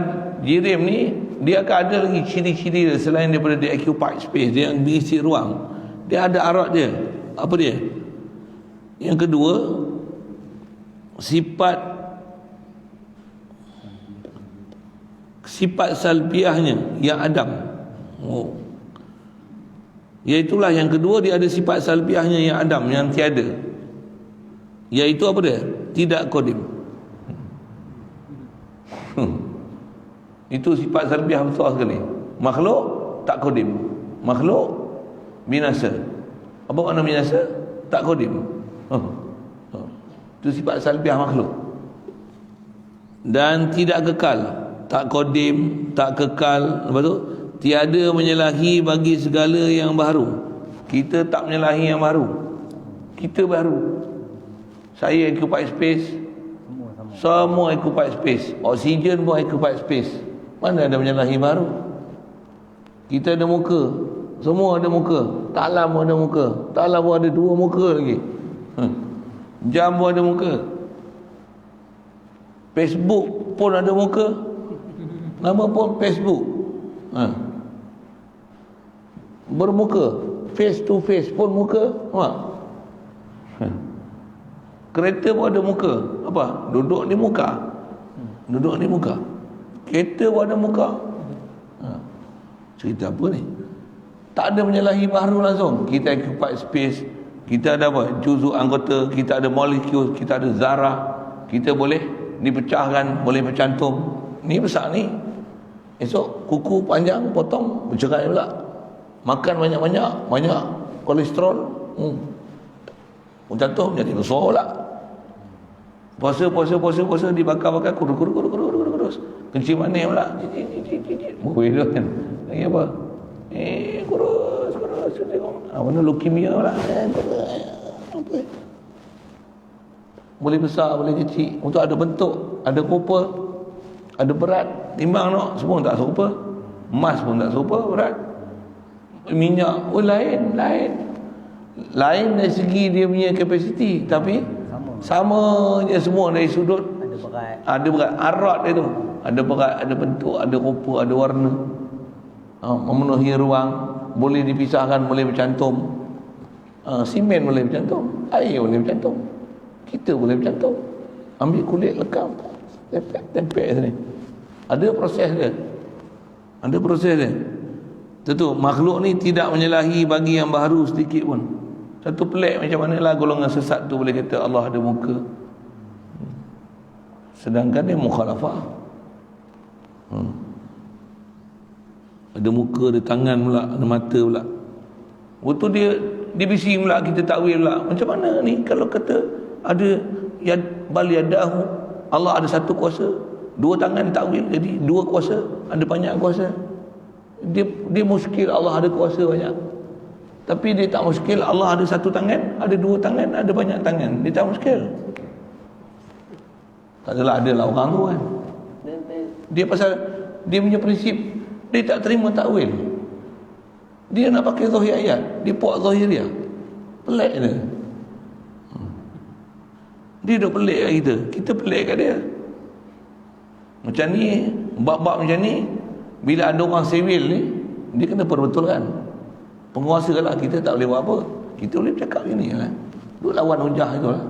jirim ni dia akan ada lagi ciri-ciri dia, selain daripada dia occupy space, dia yang mengisi ruang, dia ada arat dia. Apa dia? Yang kedua, sifat salbiahnya yang adam. Iaitulah yang kedua, dia ada sifat salbiahnya yang adam, yang tiada. Iaitu apa dia? Tidak kodim. Itu sifat salbiah besar sekali. Makhluk tak kodim. Makhluk binasa. Apa makna binasa? Tak kodim. Itu sifat salbiah makhluk. Dan tidak kekal. Tak kodim, tak kekal. Lepas tu tiada menyalahi bagi segala yang baru. Kita tak menyalahi yang baru. Kita baru. Saya occupy space, semua occupy space. Oksigen pun occupy space. Mana ada menyalahi baru? Kita ada muka, semua ada muka. Taklam pun ada muka. Taklam pun ada 2 muka lagi. Jam pun ada muka. Facebook pun ada muka. Nama pun Facebook. Bermuka. Face to face pun muka. Kereta pun ada muka. Apa? Duduk di muka. Duduk di muka. Kereta pun ada muka. Cerita apa ni? Tak ada menyalahi baharu langsung. Kita occupy space. Kita ada apa? Juzuk anggota. Kita ada molekul. Kita ada zarah. Kita boleh dipecahkan. Boleh bercantum. Ni besar ni. Esok kuku panjang potong bercerai pula. Makan banyak-banyak. Banyak kolesterol. Bercantum jadi besar pula. Puasa dibakar kurus. Kencing manis pula. Boleh tu kan. Lagi apa? Kurus. Mana leukemia pula. Apa? Boleh besar, boleh kecil. Untuk ada bentuk, ada rupa, ada berat. Timbang no, semua tak serupa. Emas pun tak serupa berat. Minyak pun lain. Lain dari segi dia punya kapasiti, tapi sama je semua dari sudut. Ada berat. Arat dia tu ada berat, ada bentuk, ada rupa, ada warna. Memenuhi ruang. Boleh dipisahkan, boleh bercantum. Simen boleh bercantum, air boleh bercantum, kita boleh bercantum. Ambil kulit lekam, tempel sini. Ada proses dia. Tentu makhluk ni tidak menyalahi bagi yang baru sedikit pun. Satu pelik macam manalah golongan sesat tu boleh kata Allah ada muka, sedangkan dia mukhalafah. Ada muka, ada tangan pula, ada mata pula. Waktu dia bisi pula, kita takwil pula. Macam mana ni kalau kata ada bal yadahu, Allah ada satu kuasa, 2 tangan takwil jadi 2 kuasa, ada banyak kuasa. Dia muskil Allah ada kuasa banyak. Tapi dia tak muskil Allah ada 1 tangan, ada 2 tangan, ada banyak tangan. Dia tak muskil. Tak adalah orang tu kan. Dia pasal dia punya prinsip, dia tak terima takwil. Dia nak pakai zahir ayat, dia buat zahir dia. Pelik dia. Dia duk pelik kat kita, kita pelik kat dia. Macam ni, bab-bab macam ni, bila ada orang sivil ni, dia kena perbetulkan. Penguasa lah, kita tak boleh buat apa. Kita boleh cakap gini lah, duk lawan hujah itu lah.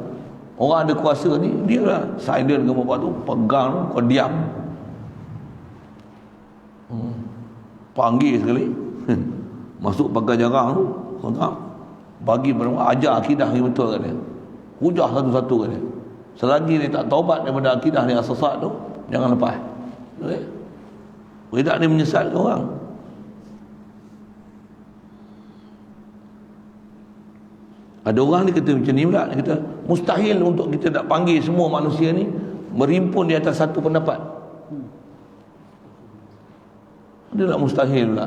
Orang ada kuasa ni, dia lah silent ke apa tu, pegang tu, kau diam. Panggil sekali, masuk pagar jarang tu, pegang, bagi ajar akidah yang betul kat dia, hujah satu-satu kat dia. Selagi dia tak taubat daripada akidah yang sesat tu, jangan lepas. Okay? Tidak dia menyesatkan orang. Ada orang ni kata macam ni pula, dia kata mustahil untuk kita nak panggil semua manusia ni berhimpun di atas satu pendapat. Dia nak mustahil pula.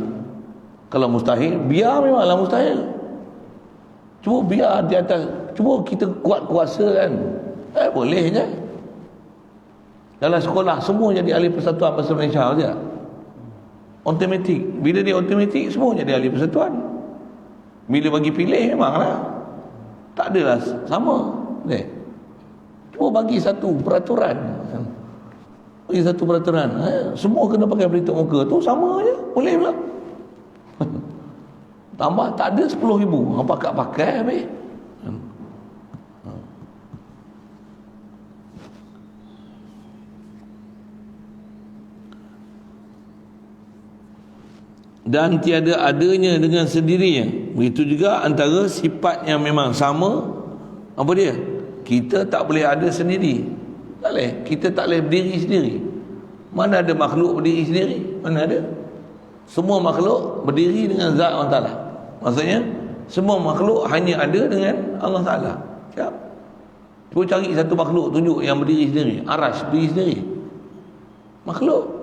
Kalau mustahil, biar memanglah mustahil. Cuba biar di atas, cuba kita kuat kuasa kan. Boleh je. Dalam sekolah semua jadi ahli persatuan Bahasa Malaysia saja. Automatik. Bila dia automatik, semua jadi ahli persatuan. Bila bagi pilih memanglah tak adalah sama. Cuba bagi satu peraturan. Bagi satu peraturan. Semua kena pakai pelitup muka tu sama je. Boleh pula. Tambah tak ada 10,000. Pakai habis. Dan tiada adanya dengan sendirinya. Begitu juga antara sifat yang memang sama. Apa dia? Kita tak boleh ada sendiri. Tak boleh. Kita tak boleh berdiri sendiri. Mana ada makhluk berdiri sendiri? Mana ada? Semua makhluk berdiri dengan zat Allah Ta'ala. Maksudnya semua makhluk hanya ada dengan Allah Ta'ala. Siap? Cuba cari satu makhluk, tunjuk yang berdiri sendiri. Arash berdiri sendiri. Makhluk.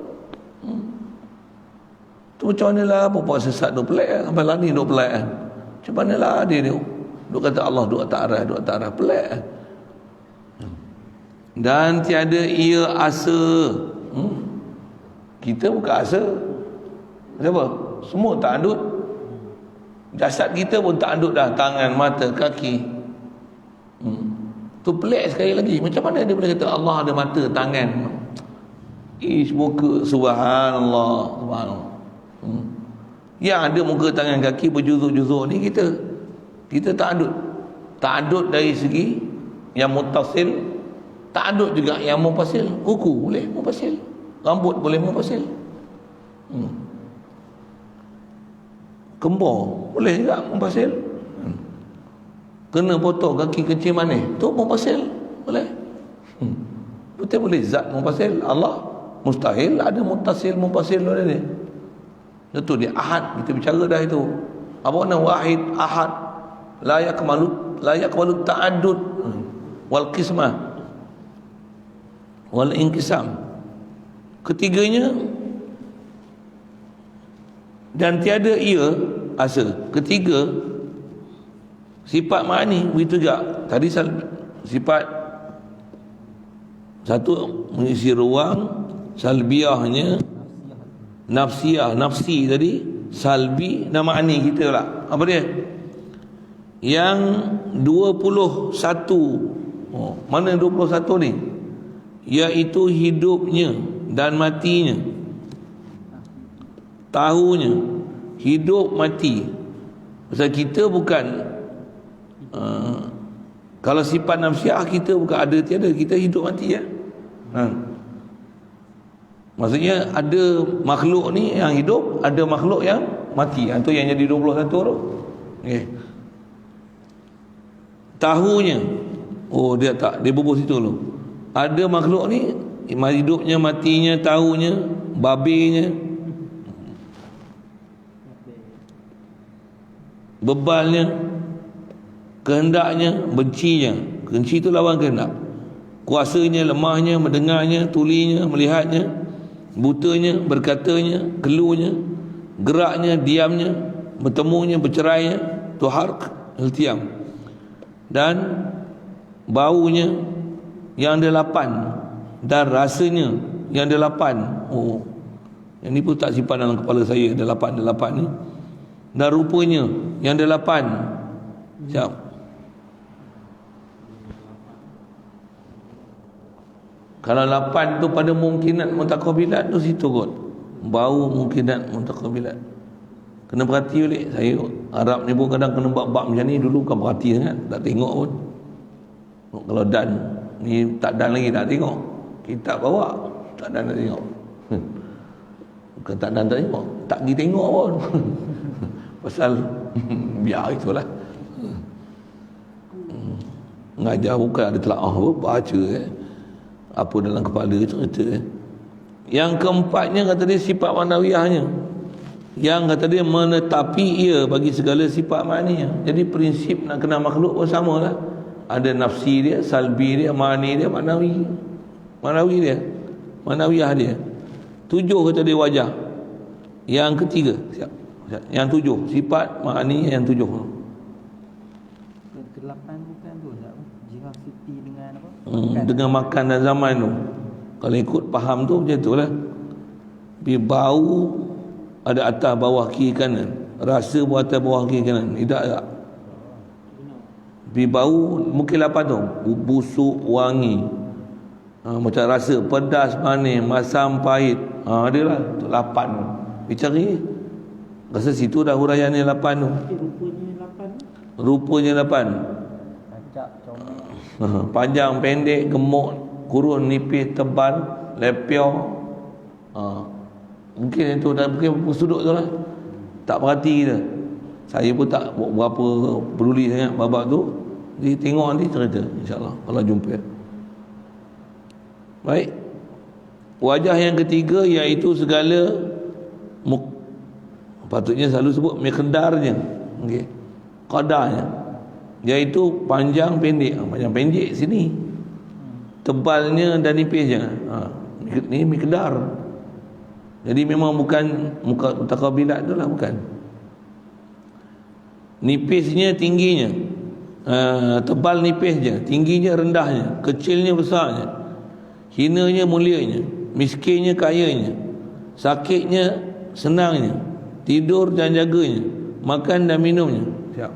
Tu macam mana lah, perempuan sesat duk pelik kan, sampai lani duk pelik kan. Macam mana lah dia ni duk kata Allah duk atas arah pelik kan. Dan tiada ia asa. Kita bukan asa. Siapa? Semua tak andut. Jasad kita pun tak andut dah, tangan, mata, kaki. Tu pelik sekali lagi. Macam mana dia boleh kata Allah ada mata, tangan? Muka, subhanallah, subhanallah. Yang ada muka, tangan, kaki berjuzuk-juzuk ni kita tak andut dari segi yang mutasil, tak andut juga yang mufasil. Kuku boleh mufasil, rambut boleh mufasil, kembang boleh juga mufasil, kena potong kaki kecil manis tu mufasil boleh. Betul boleh zat mufasil. Allah mustahil ada mutasil mufasil oleh dia. Itu dia ahad, kita bicara dah itu. Apa makna wahid, ahad, la yakmalu ta'addud wal qismah wal inqisam. Ketiganya, dan tiada ia asa. Ketiga, sifat ma'ani begitu juga. Tadi sifat satu mengisi ruang, salbiahnya nafsi tadi, salbi dan ma'ani kita lah. Apa dia? Yang 21. Mana 21 ni? Iaitu hidupnya dan matinya. Tahunya. Hidup mati. Pasal kita bukan kalau sifat nafsiah kita bukan ada tiada, kita hidup mati ya. Maksudnya ada makhluk ni yang hidup, ada makhluk yang mati. Itu yang jadi 21 tu. Okay. Tahunya, dia tak, dia bubuh situ dulu. Ada makhluk ni hidupnya, matinya, tahunya, babenya, bebalnya, kehendaknya, bencinya. Benci itu lawan kehendak. Kuasanya, lemahnya, mendengarnya, tulinya, melihatnya, butanya, berkatanya, keluarnya, geraknya, diamnya, bertemunya, bercerainya, tuharq, iltiam, dan baunya yang ada 8, dan rasanya yang ada 8. Yang ni pun tak simpan dalam kepala saya, ada 8 ni. Dan rupanya yang ada 8. Siap. Kalau 8 tu pada mungkinat mutaqabilat tu situ kot. Bau mungkinat mutaqabilat. Kena perhati balik. Saya Arab ni pun kadang kena bab-bab macam ni. Dulu kan perhati sangat, tak tengok pun. Kalau dan ni tak dan lagi, tak tengok. Kitab bawa tak dan, tak tengok. Bukan tak dan, tak tengok, tak pergi tengok pun. Pasal biar itulah. Ngajar bukan ada telaah apa, baca apa dalam kepala cerita. Yang keempatnya kata dia sifat manawiyahnya, yang kata dia menetapi ia bagi segala sifat maknanya. Jadi prinsip nak kenal makhluk pun sama lah. Ada nafsi dia, salbi dia, mani dia, manawi dia, manawiyah dia. 7 kata dia wajah. Yang ketiga, siap. Yang 7 sifat mani, yang 7 ke-8 bukan tu tak? Jihad siti dengan apa? Dengan makan dan zaman tu. Kalau ikut faham tu macam itulah. Tapi bau ada atas bawah kiri kanan, rasa pun atas bawah kiri kanan. Tidak tak. Tapi bau mungkin 8 tu. Busuk, wangi, macam rasa pedas, manis, masam, pahit. Dia lah 8 tu. Dia cari rasa situ dah huraian ni 8 tu. Rupanya 8. Panjang, pendek, gemuk, kurun, nipis, tebal, lepiau. Mungkin itu dah, mungkin sudut tu lah. Tak perhati kita. Saya pun tak berapa peduli sangat babak tu. Jadi tengok nanti cerita, insyaAllah kalau jumpa. Baik. Wajah yang ketiga iaitu segala patutnya selalu sebut miqdarnya, okey, qadarnya, iaitu panjang pendek. Panjang pendek sini, tebalnya dan nipisnya. Ni miqdar. Jadi memang bukan muka mutaqabilat tu lah, bukan. Nipisnya, tingginya, tebal nipisnya, tingginya rendahnya, kecilnya besarnya, hinanya mulianya, miskinnya kayanya, sakitnya senangnya, tidur dan jaganya, makan dan minumnya. Siap.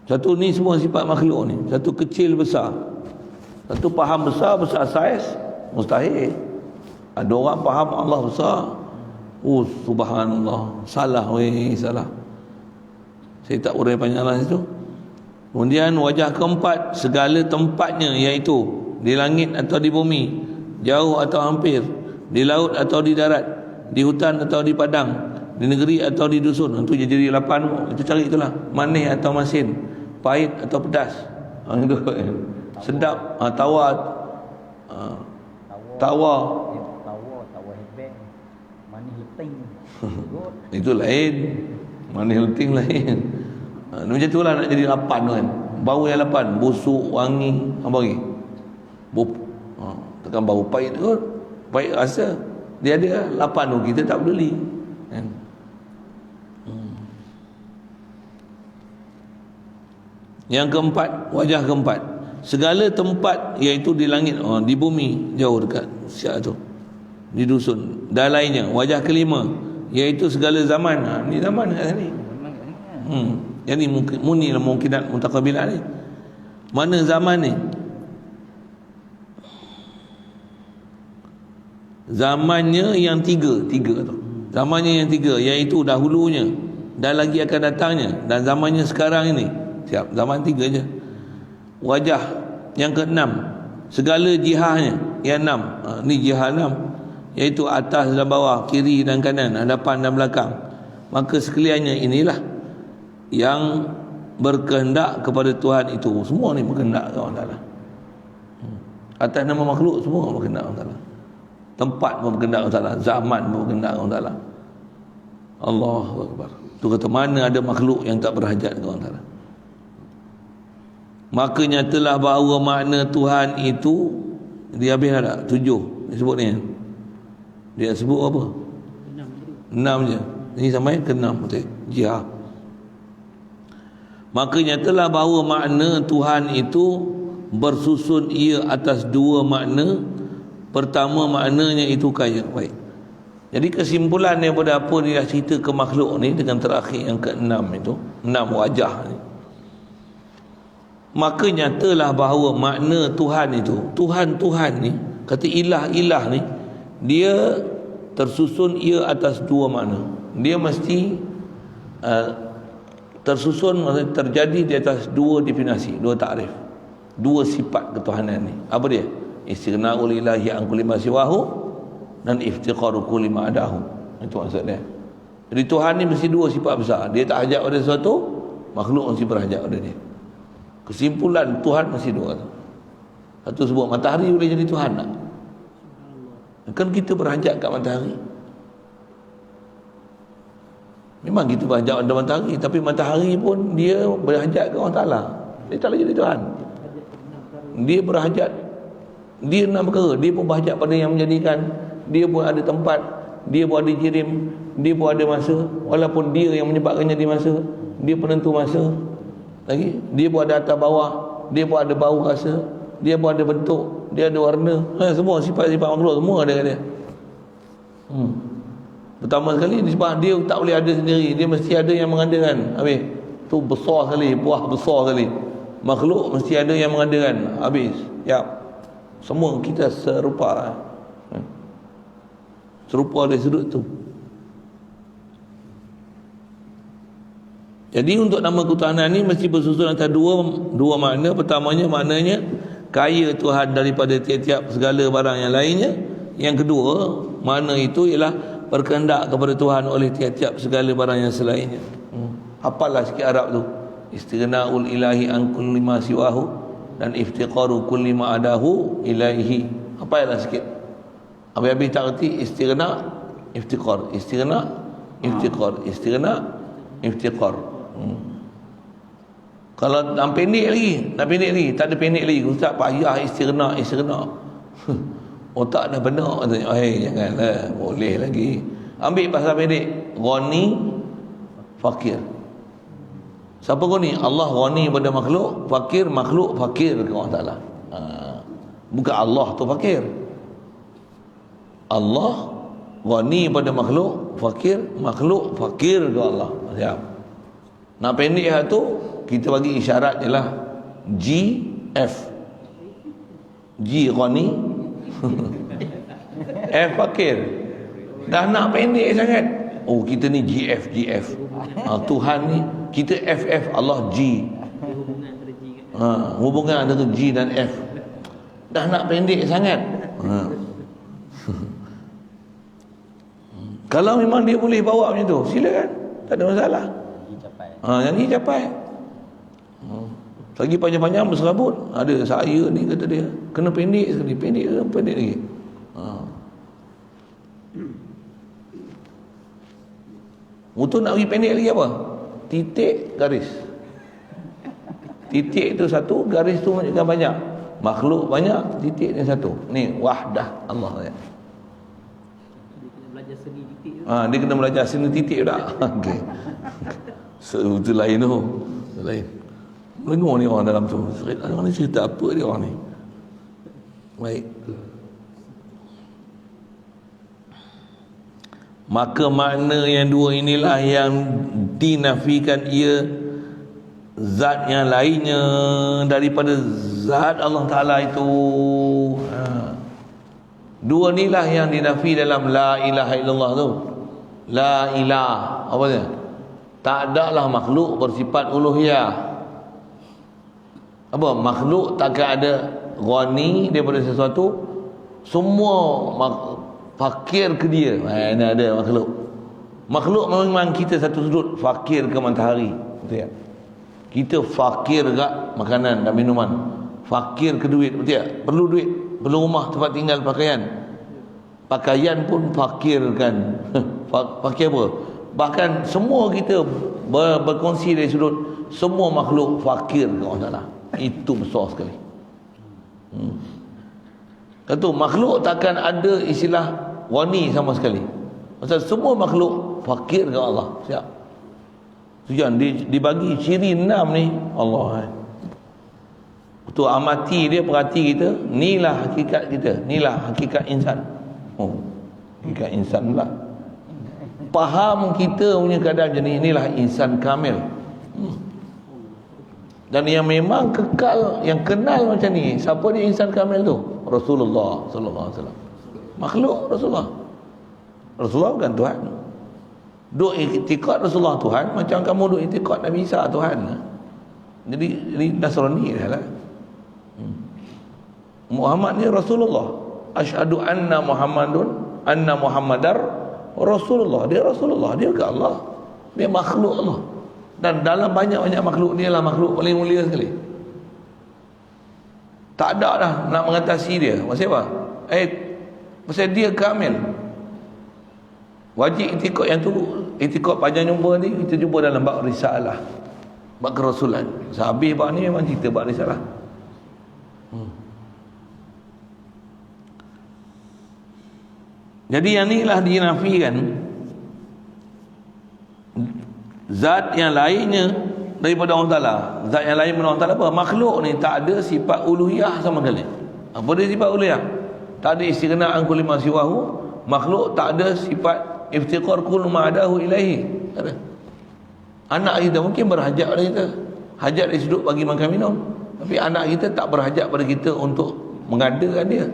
Satu ni semua sifat makhluk ni. Satu kecil besar, satu faham besar saiz, mustahil. Ada orang faham Allah besar, subhanallah, salah salah. Saya tak urai panjang lah situ. Kemudian wajah keempat, segala tempatnya, iaitu di langit atau di bumi, jauh atau hampir, di laut atau di darat, di hutan atau di padang, di negeri atau di dusun. Itu jadi 8. Itu cari itulah. Manis atau masin, pahit atau pedas, itu sedap, tawar, tawar hebeng, manis hiting. Itu lain, manis hiting lain. Macam itulah nak jadi 8 kan. Bau yang 8, busuk, wangi, apa lagi? Tekan bau pahit kot, pahit rasa. Dia ada 8 tu, kita tak peduli kan? Yang keempat, wajah keempat, segala tempat, iaitu di langit, di bumi, jauh dekat siap tu, di dusun dan lainnya. Wajah kelima, iaitu segala zaman. Ni zaman kat sini. Jadi muni lah mungkinat mutaqabilat ni. Mana zaman ni? Zamannya yang tiga tu. Zamannya yang 3, iaitu dahulunya dan lagi akan datangnya, dan zamannya sekarang ini. Siap, zaman 3 je. Wajah yang ke-6, segala jihahnya, yang 6. Ni jihah 6, iaitu atas dan bawah, kiri dan kanan, hadapan dan belakang. Maka sekaliannya inilah yang berkehendak kepada Tuhan itu. Semua ni berkehendak kepada Allah Ta'ala. Atas nama makhluk semua berkehendak Allah Ta'ala. Tempat pun berkehendak Allah Ta'ala, zaman pun berkehendak Allah Ta'ala. Allahu Akbar. Tu kata mana ada makhluk yang tak berhajat kepada Allah Ta'ala. Maka nyatalah bahawa makna Tuhan itu, dia habis tak? 7 dia sebut ni. Dia sebut apa? 6 je. Ini sampai ke 6 betul. Jihad. Maka nyatalah bahawa makna Tuhan itu bersusun ia atas 2 makna. Pertama, maknanya itu kaya. Baik. Jadi kesimpulan daripada apa dia cerita ke makhluk ni dengan terakhir yang ke-6 itu, 6 wajah ni. maka nyatalah bahawa makna Tuhan itu, Tuhan ni, kata ilah ni, dia tersusun ia atas dua makna. Dia mesti tersusun, maksudnya terjadi di atas dua definisi, dua takrif, dua sifat ketuhanan ni. Apa dia? Istighna'ul ilahi an kulli ma siwahu dan iftiqaru kulli ma adahu. Itu maksudnya. Jadi Tuhan ni mesti dua sifat besar. Dia tak hajat pada sesuatu, makhluk mesti berhajat pada dia. Kesimpulan Tuhan mesti dua tu. Satu sebut matahari boleh jadi Tuhan tak? Kan kita berhajat kat matahari. Memang kita berhajat pada matahari, tapi matahari pun dia berhajat ke Allah Ta'ala. Dia tak boleh jadi Tuhan. Dia berhajat, dia enam perkara. Dia pun berhajat pada yang menjadikan. Dia pun ada tempat, dia pun ada jirim, dia pun ada masa. Walaupun dia yang menyebabkannya di masa, dia penentu masa. Lagi, dia pun ada atas bawah, dia pun ada bau rasa, dia pun ada bentuk, dia ada warna. Semua sifat-sifat makhluk semua ada kat dia. Pertama sekali sebab dia tak boleh ada sendiri, dia mesti ada yang mengadakan. Habis tu besar sekali, buah besar sekali. Makhluk mesti ada yang mengadakan. Habis. Ya. Semua kita serupa. Serupa dari sudut tu. Jadi untuk nama ketuhanan ni mesti bersusun antara dua makna. Pertamanya maknanya kaya Tuhan daripada tiap-tiap segala barang yang lainnya. Yang kedua, makna itu ialah berkehendak kepada Tuhan oleh tiap-tiap segala barang yang selainnya. Apalah sikit Arab tu. Istighna'ul ilahi an kulli ma siwahu dan iftiqaru kulli ma adahu ilaihi. Apalah sikit. Habis-habis tak reti istighna, iftiqar, istighna, iftiqar, istighna, iftiqar. Kalau nak pendek lagi, tak ada pendek lagi. Ustaz payah istighna. Otak dah benar katanya. Janganlah, boleh lagi. Ambil pasal pendek. Ghani, fakir. Siapa ghani? Allah ghani pada makhluk, makhluk fakir ke Allah Ta'ala. Bukan Allah tu fakir. Allah ghani pada makhluk, makhluk fakir ke Allah. Siap. Nak pendek tu, kita bagi isyarat je lah. GF. G ghani, F fakir. Dah nak pendek sangat. Oh, kita ni GF. Tuhan ni, kita FF, Allah G. Hubungan antara G dan F. Dah nak pendek sangat. Kalau memang dia boleh bawa macam tu, silakan. Tak ada masalah. Yang ni capai. Lagi panjang-panjang berserabut. Ada saya ni kata dia kena pendek sekali, pendek lagi. Untuk nak pergi pendek lagi apa? Titik, garis. Titik tu satu, garis tu menunjukkan banyak. Makhluk banyak, titik ni satu. Ni wahdah Allah ya. Dia kena belajar seni titik tu. Dia kena belajar seni titik tak? Okey. Itu lain tu. Lain. Melengok ni orang dalam tu. Orang ni cerita apa dia orang ni? Baik. Maka makna yang dua inilah yang dinafikan ia zat yang lainnya daripada zat Allah Ta'ala itu. Dua inilah yang dinafi dalam la ilaha illallah tu. La ilah. Apa dia? Tak adalah makhluk bersifat uluhiyah. Apa? Makhluk takkan ada ghani daripada sesuatu. Semua fakir ke dia. Mana ada makhluk. Makhluk memang kita satu sudut fakir ke matahari. Betul tak? Kita fakir ke makanan dan minuman. Fakir ke duit. Betul tak? Perlu duit, perlu rumah, tempat tinggal, pakaian. Pakaian pun fakir kan. Fakir apa? Bahkan semua kita berkongsi dari sudut semua makhluk fakir ke Allah Ta'ala. Itu besar sekali. Kata makhluk takkan ada istilah wani sama sekali. Pasal semua makhluk fakir ke Allah. Siap. Tujuan dibagi ciri 6 ni Allah. Tu amati dia, perhati kita. Inilah hakikat kita. Inilah hakikat insan. Hakikat insan pula. Faham kita punya keadaan macam ni. Inilah insan kamil. Dan yang memang kekal, yang kenal macam ni, siapa dia insan kamil tu? Rasulullah sallallahu alaihi wasallam. Makhluk Rasulullah. Rasulullah bukan Tuhan. Duk iktikad Rasulullah Tuhan macam kamu duk iktikad Nabi Isa Tuhan. Jadi Nasrani dah lah. Muhammad ni Rasulullah. Asyhadu anna Muhammadar Rasulullah. Dia Rasulullah, dia bukan Allah. Dia makhluk Allah. Dan dalam banyak-banyak makhluk, dia lah makhluk paling mulia sekali. Tak ada dah nak mengatasi dia. Maksud apa? Pasal dia kamil. Wajib itikad yang tu, itikad panjang jumpa ni kita jumpa dalam bab risalah, bab kerasulan. Sehabis bab ni memang cerita bab risalah. Jadi yang ni lah dinafikan. Zat yang lainnya daripada Allah Ta'ala. Zat yang lain daripada Allah Ta'ala apa? Makhluk ni tak ada sifat uluhiyah sama sekali. Apa dia sifat uluhiyah? Tak ada istighna'an kulli ma siwahu. Makhluk tak ada sifat iftiqar kullu ma adahu ilaihi. Tak ada. Anak kita mungkin berhajat pada kita. Hajat dia duduk bagi makan minum. Tapi anak kita tak berhajat pada kita untuk mengadakan dia.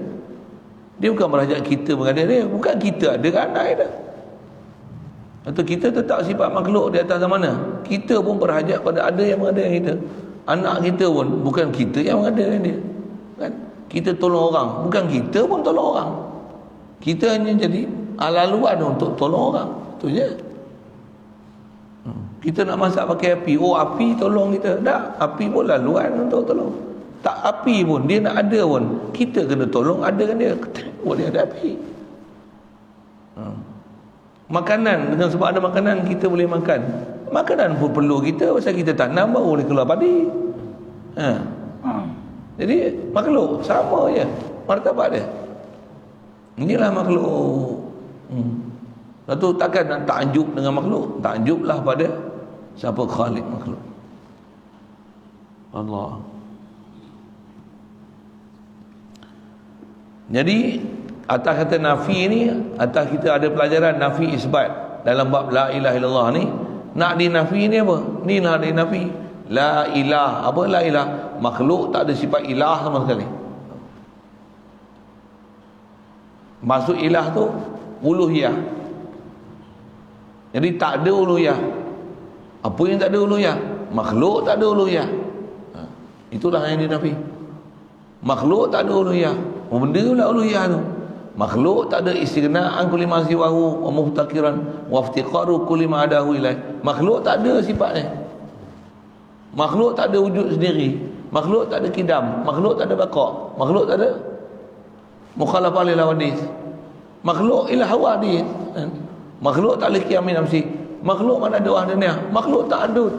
Dia bukan berhajat kita mengadakan dia. Bukan kita ada anak kita. Atau kita tetap sifat makhluk di atas mana? Kita pun berhajat pada ada yang mengadakan kita. Anak kita pun bukan kita yang mengadakan dia. Kan? Kita tolong orang, bukan kita pun tolong orang. Kita hanya jadi laluan untuk tolong orang. Itu je. Kita nak masak pakai api. Oh, api tolong kita. Tak, api pun laluan untuk tolong. Tak, api pun dia nak ada pun, kita kena tolong adakan dia. Tengok dia ada api. Makanan, dengan sebab ada makanan kita boleh makan. Makanan pun perlu kita, pasal kita tanam baru boleh keluar padi. Jadi makhluk sama je martabat dia. Inilah makhluk. Lepas tu takkan nak takjub dengan makhluk. Takjublah pada siapa khalik makhluk. Allah. Jadi atas kata nafi ni, atas kita ada pelajaran nafi isbat dalam bab la ilaha illallah ni. Nak dinafi ni apa? Ni nak dinafi la ilah. Apa la ilah? Makhluk tak ada sifat ilah sama sekali. Maksud ilah tu uluhiyah. Jadi tak ada uluhiyah. Apa yang tak ada uluhiyah? Makhluk tak ada uluhiyah. Itulah yang dinafi. Makhluk tak ada uluhiyah. Benda pula uluhiyah tu. Makhluk tak ada istighna'an kulli ma siwahu wa muftakiran wa iftiqaru kulli ma adahu ilaih. Makhluk tak ada sifatnya. Makhluk tak ada wujud sendiri. Makhluk tak ada kidam. Makhluk tak ada baqa. Makhluk tak ada mukhalafah lil hawadis. Makhluk ilah hawadis. Makhluk tak ada qiyamin nafsi. Makhluk mana ada wahdah dunia. Makhluk tak ada.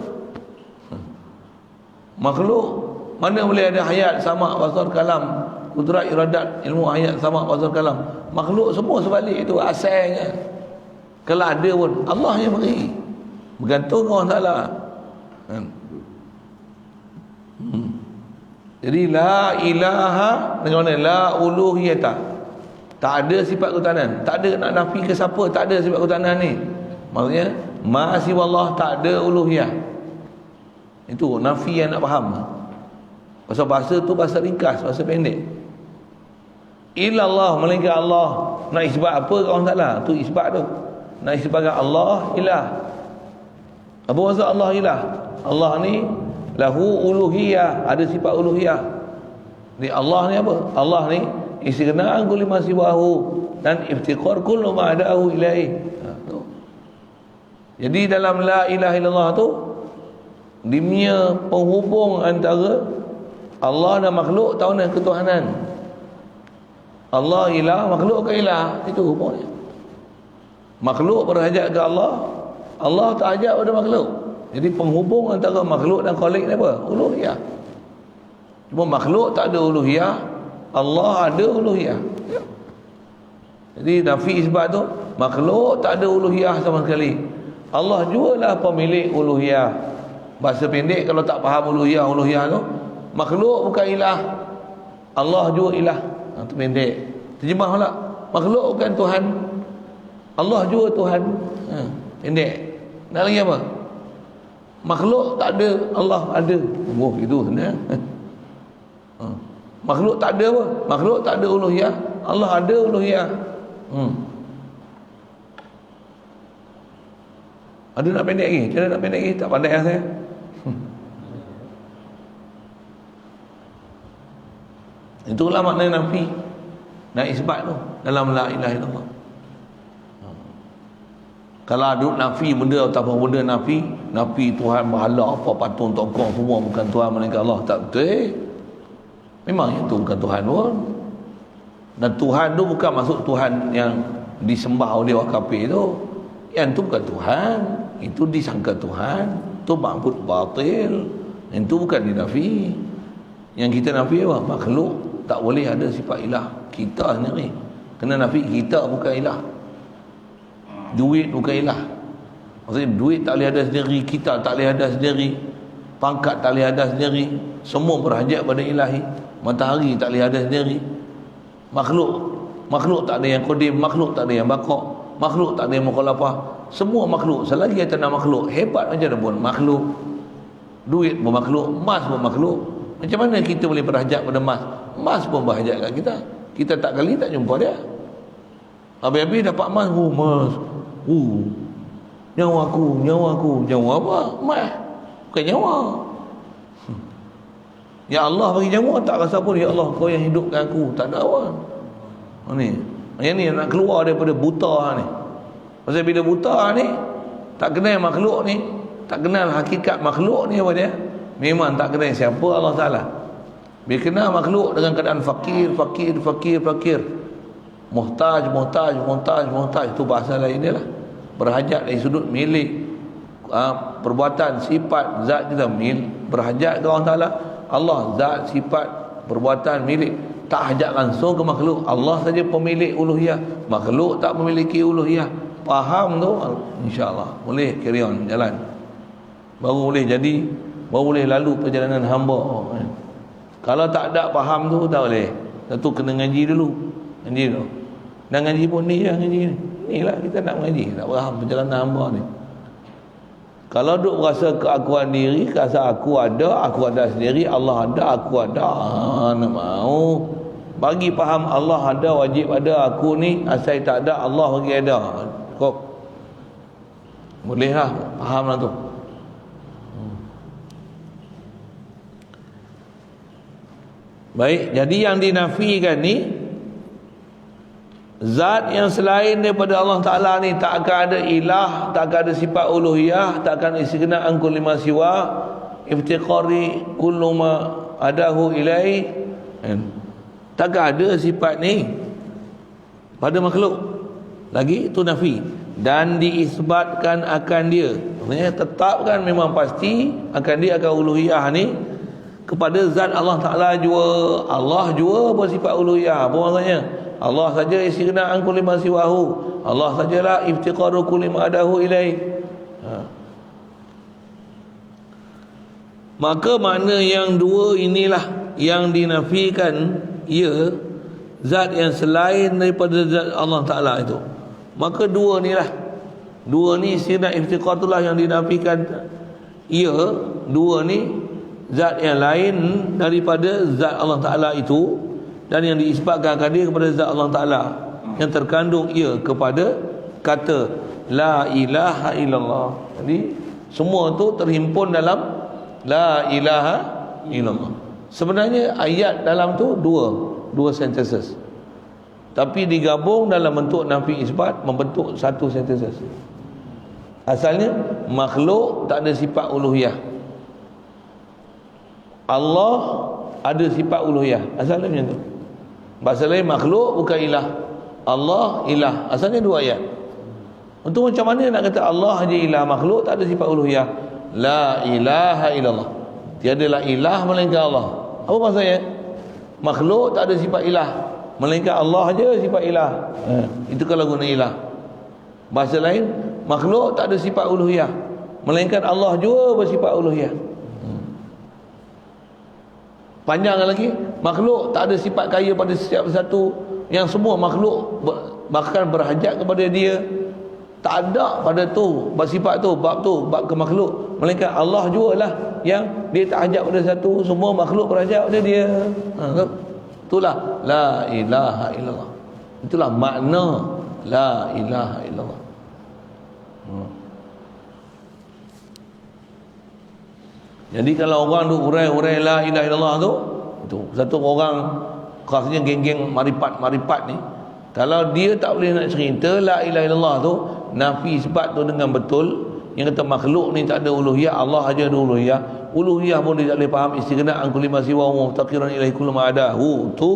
Makhluk mana boleh ada hayat, sama, basar, kalam, kudrat, iradat, ilmu, hayat, sama, basar, kalam. Makhluk semua sebalik itu asalnya. Kalau ada pun Allah yang beri. Bergantung Allah Ta'ala. Jadi la ilaha dengan mana? La uluhiyata. Tak ada sifat ketuhanan. Tak ada nak nafi ke siapa, tak ada sifat ketuhanan ni. Maksudnya ma siwallah, tak ada uluhiyah. Itu nafi yang nak faham. Pasal bahasa tu bahasa ringkas, bahasa pendek. Ilallah, melainkan Allah. Nak isbat apa ke Allah Ta'ala? Tu isbat tu. Nak isbatkan Allah ilah. Apa maksud Allah ilah? Allah ni lahu uluhiyah, ada sifat uluhiyah. Ni Allah ni apa? Allah ni istighna'an kulli ma siwahu dan iftiqar kullu ma adahu ilaihi. Jadi dalam la ilaha illallah tu dia penghubung antara Allah dan makhluk, tahu nak ketuhanan. Allah ilah, makhluk ke ilah, itu hubungnya. Makhluk berhajat ke Allah, Allah tak hajat pada makhluk. Jadi penghubung antara makhluk dan khalik ni apa? Uluhiyah. Cuma makhluk tak ada uluhiyah, Allah ada uluhiyah. Jadi nafi isbat tu, makhluk tak ada uluhiyah sama sekali. Allah jugalah pemilik uluhiyah. Bahasa pendek kalau tak faham uluhiyah tu, makhluk bukan ilah, Allah juga ilah. Itu pendek. Terjemah pula, makhluk bukan Tuhan, Allah juga Tuhan. Pendek. Nak lagi apa? Makhluk tak ada, Allah ada. Oh, itu sebenarnya. Makhluk tak ada apa? Makhluk tak ada uluhiyah, Allah ada uluhiyah. Ada nak pendek lagi? Cara nak pendek lagi? Tak pandai lah saya. Itulah makna nafi dan isbat tu dalam la ilaha illallah. Kalau ada nafi benda atau benda nafi Tuhan, berhala, apa, patung, tokoh semua bukan Tuhan melainkan Allah, tak betul. Memang itu bukan Tuhan pun. Dan Tuhan tu bukan maksud Tuhan yang disembah oleh orang kafir tu. Yang tu bukan Tuhan, itu disangka Tuhan, tu ma'bud batil. Yang tu bukan dinafi. Yang kita nafi apa? Makhluk tak boleh ada sifat ilah. Kita sendiri kena nafi, kita bukan ilah. Duit bukan ilah. Maksudnya duit tak boleh ada sendiri, kita tak boleh ada sendiri, pangkat tak boleh ada sendiri, semua berhajat pada ilahi. Matahari tak boleh ada sendiri. Makhluk tak ada yang qadim, makhluk tak ada yang baqa', makhluk tak ada yang mukhalafah. Semua makhluk, selagi kita nak makhluk, hebat macam mana pun makhluk. Duit pun makhluk, emas pun makhluk. Macam mana kita boleh berhajat pada emas? Emas pun berhajat kat kita. Kita tak kali tak jumpa dia. Habis-habis dapat emas, emas. Nyawa aku. Nyawa apa? Emas. Bukan nyawa. Ya Allah bagi nyawa, tak rasa pun ya Allah kau yang hidupkan aku, tak ada apa. Ni. Yang ni nak keluar daripada buta ni. Pasal bila buta ni tak kenal makhluk ni, tak kenal hakikat makhluk ni apa dia? Memang tak kenal siapa Allah Taala. Bila kenal makhluk dengan keadaan fakir. Muhtaj, itu bahasa lain dia lah. Berhajat dari sudut milik, perbuatan, sifat, zat kita berhajat ke Allah Ta'ala. Allah zat, sifat, perbuatan, milik, tak hajat langsung ke makhluk. Allah saja pemilik uluhiyah, makhluk tak memiliki uluhiyah. Faham tu, insya-Allah boleh carry on jalan. Baru boleh jadi, baru boleh lalu perjalanan hamba. Kalau tak ada faham tu tak boleh. Satu kena ngaji dulu. Dan ngaji pun ni je ngaji ni. Inilah kita nak ngaji, nak faham perjalanan hamba ni. Kalau duk rasa keakuan diri, rasa aku ada sendiri, Allah ada, aku ada. Nak mau bagi faham Allah ada, wajib ada, aku ni asal tak ada, Allah bagi ada. Kok boleh lah, faham lah tu. Baik, jadi yang dinafikan ni zat yang selain daripada Allah Ta'ala ni tak akan ada ilah, tak akan ada sifat uluhiyah, tak akan istighna'an kulli ma siwa iftiqari kullu ma adahu ilai. Tak ada sifat ni pada makhluk. Lagi itu nafi dan diisbatkan akan dia. Maksudnya tetapkan memang pasti akan dia akan uluhiyah ni kepada zat Allah Ta'ala jua. Allah jua bersifat uluhiyah. Apa maksudnya? Allah saja istighna'an kulli ma siwahu. Allah sajalah iftiqaru kulli ma adahu ilaih. Maka makna yang dua inilah yang dinafikan, ia zat yang selain daripada zat Allah Ta'ala itu. Maka dua ni istighna'an iftiqar itulah yang dinafikan. Ia dua ni zat yang lain daripada zat Allah Ta'ala itu, dan yang diisbatkan akan dia kepada zat Allah Ta'ala yang terkandung ia kepada kata la ilaha illallah. Jadi semua tu terhimpun dalam la ilaha illallah. Sebenarnya ayat dalam tu dua sentences, tapi digabung dalam bentuk nafi isbat membentuk satu sentences. Asalnya makhluk tak ada sifat uluhiyah, Allah ada sifat uluhiyah. Asalnya macam tu. Bahasa lain makhluk bukan ilah, Allah ilah. Asalnya dua ayat. Untuk macam mana nak kata Allah aja ilah, makhluk tak ada sifat uluhiyah? La ilaha illallah, tiadalah ilah melainkan Allah. Apa maksudnya? Makhluk tak ada sifat ilah, melainkan Allah aja sifat ilah. Itu kalau guna ilah. Bahasa lain, makhluk tak ada sifat uluhiyah, melainkan Allah jua bersifat uluhiyah. Panjang lagi, makhluk tak ada sifat kaya pada setiap satu, yang semua makhluk bahkan berhajat kepada dia, Tak ada pada tu sifat tu, bab ke makhluk, melainkan Allah jugalah yang dia tak hajat pada satu, semua makhluk berhajat pada dia. Itulah la ilaha illallah. Itulah makna la ilaha illallah. Jadi kalau orang tu urai la ilaha illallah tu satu orang khasnya geng-geng maripat ni, kalau dia tak boleh nak cerita la ilaha illallah tu, nafi sifat tu dengan betul, yang kata makhluk ni tak ada uluhiyah, Allah aja ada uluhiyah. Uluhiyah pun dia tak boleh faham, istighna an kulli ma siwa wa muftaqiran ilaihi kullu ma adahu tu,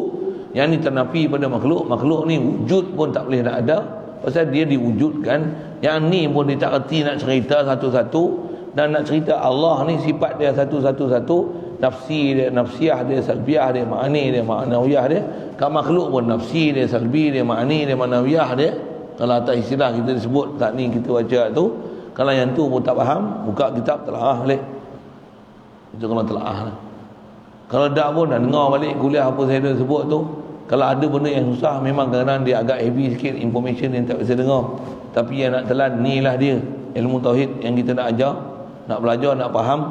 yang ni ternafi pada makhluk. Makhluk ni wujud pun tak boleh nak ada, pasal dia diwujudkan. Yang ni pun dia tak erti nak cerita satu-satu, dan nak cerita Allah ni sifat dia satu-satu, nafsi dia, nafsiyah dia, salbiyah dia, ma'ani dia, ma'nawiyah dia. Kat makhluk pun nafsi dia, salbi dia, ma'ani dia, ma'nawiyah dia. Kalau atas istilah kita disebut kat ni kita baca tu, kalau yang tu pun tak faham, buka kitab telaah balik. Itu kalau telaah lah. Kalau tak pun dah dengar balik kuliah apa saya dah sebut tu, kalau ada benda yang susah, memang kadang-kadang dia agak heavy sikit, information yang tak bisa dengar, tapi yang nak telan ni lah dia ilmu tauhid yang kita nak ajar, nak belajar, nak faham.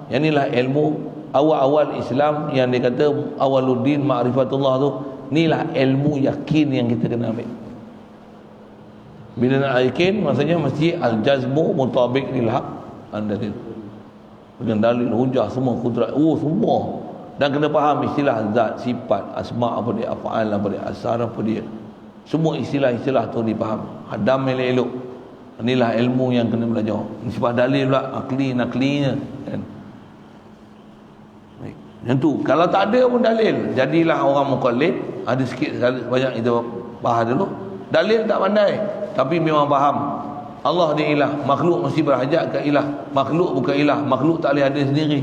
Yang inilah ilmu awal-awal Islam yang dia kata awaluddin ma'rifatullah tu. Inilah ilmu yakin yang kita kena ambil. Bila nak yakin, maksudnya mesti al-jazmu mutabik lil haq andalil, dengan dalil hujah semua, kudrat semua. Dan kena faham istilah zat, sifat, asma apa dia, af'al apa dia, asar apa dia, semua istilah-istilah tu dipaham. Hadam elok-elok. Inilah ilmu yang kena belajar. Sifat dalil pula, naklinya kan. Baik. Yang tu kalau tak ada pun dalil, jadilah orang muqallid. Ada sikit banyak kita bahas dulu. Dalil tak pandai, tapi memang faham Allah dia ilah, makhluk mesti berhajat ke ilah, makhluk bukan ilah, makhluk tak boleh ada sendiri.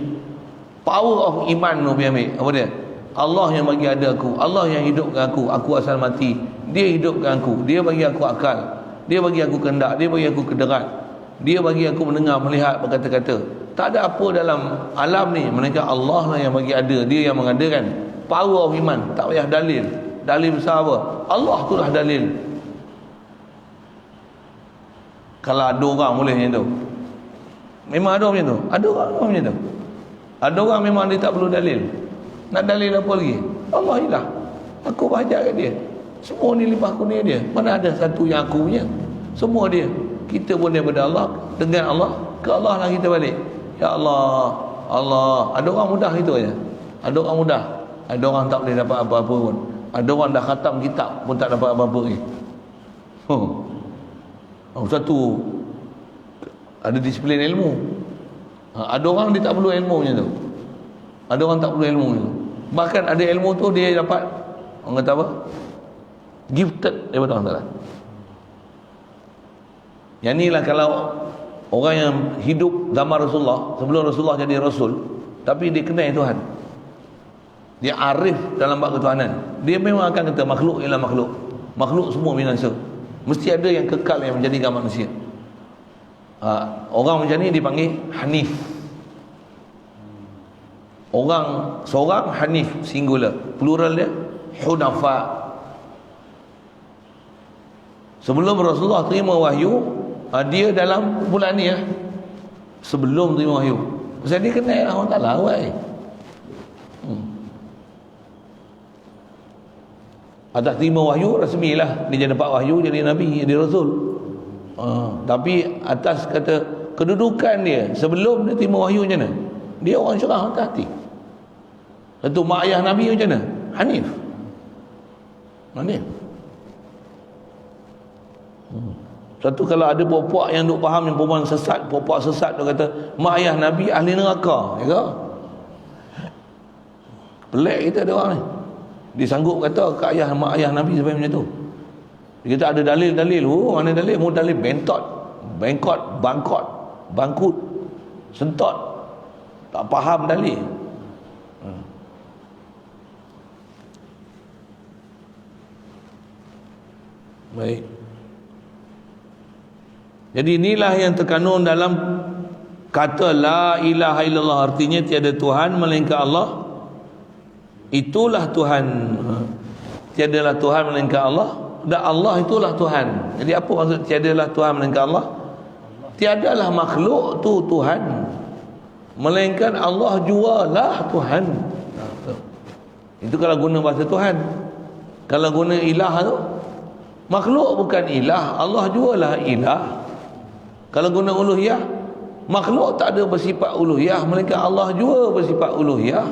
Power of iman tu ambil apa dia? Allah yang bagi ada aku, Allah yang hidupkan aku asal mati, dia hidupkan aku, dia bagi aku akal, dia bagi aku kehendak, dia bagi aku kederat, dia bagi aku mendengar, melihat, berkata-kata. Tak ada apa dalam alam ni melainkan Allah lah yang bagi ada, dia yang mengadakan. Power of iman, tak payah dalil. Dalil besar apa? Allah tu lah dalil. Kalau ada orang boleh macam tu, memang ada macam tu. Ada orang macam tu. Ada orang memang dia tak perlu dalil. Nak dalil apa lagi? Allah ilah, aku berhajat kat dia, semua ni limpah kurnia dia, mana ada satu yang aku punya, semua dia. Kita pun daripada Allah, dengan Allah, ke Allah lah kita balik. Ya Allah, Allah. Ada orang mudah itu aja. Ada orang mudah, ada orang tak boleh dapat apa-apa pun. Ada orang dah khatam kitab pun tak dapat apa-apa lagi. Satu ada disiplin ilmu. Ada orang dia tak perlu ilmu macam tu. Ada orang tak perlu ilmu macam tu. Bahkan ada ilmu tu dia dapat, orang kata apa, gifted daripada Allah Ta'ala. Yang ni lah kalau orang yang hidup zaman Rasulullah, sebelum Rasulullah jadi Rasul, tapi dia kenal Tuhan, dia arif dalam bab ketuhanan, dia memang akan kata makhluk ialah makhluk, makhluk semua binasa, mesti ada yang kekal yang menjadikan manusia. Orang macam ni dipanggil Hanif. Orang seorang Hanif, singular, plural dia Hunafa. Sebelum Rasulullah terima wahyu, dia dalam bulan ni sebelum terima wahyu, pasal dia kenal Allah Ta'ala awal. Atas terima wahyu rasmilah dia dapat wahyu, jadi Nabi, jadi Rasul. Tapi atas kata kedudukan dia sebelum dia terima wahyu macam mana? Dia orang syurah hati. Itu mak ayah Nabi macam mana? Hanif. Hanif. Satu kalau ada puak-puak yang duk faham yang perempuan sesat, puak-puak sesat tu kata mak ayah Nabi ahli neraka, ya ke? Pelik kita ada orang ni. Dia sanggup kata ke ayah mak ayah Nabi sampai macam tu. Dia kata ada dalil-dalil. Mana dalil? Mu dalil bangkot, bangkut, sentot. Tak faham dalil. Baik. Jadi inilah yang terkandung dalam kata la ilaha illallah, artinya tiada Tuhan melainkan Allah. Itulah Tuhan. Tiadalah Tuhan melainkan Allah. Dan Allah itulah Tuhan. Jadi apa maksud tiadalah Tuhan melainkan Allah? Tiadalah makhluk tu Tuhan, melainkan Allah jualah Tuhan. Itu kalau guna bahasa Tuhan. Kalau guna ilah tu, makhluk bukan ilah, Allah jualah ilah. Kalau guna uluhiyah, makhluk tak ada bersifat uluhiyah, melainkan Allah jua bersifat uluhiyah.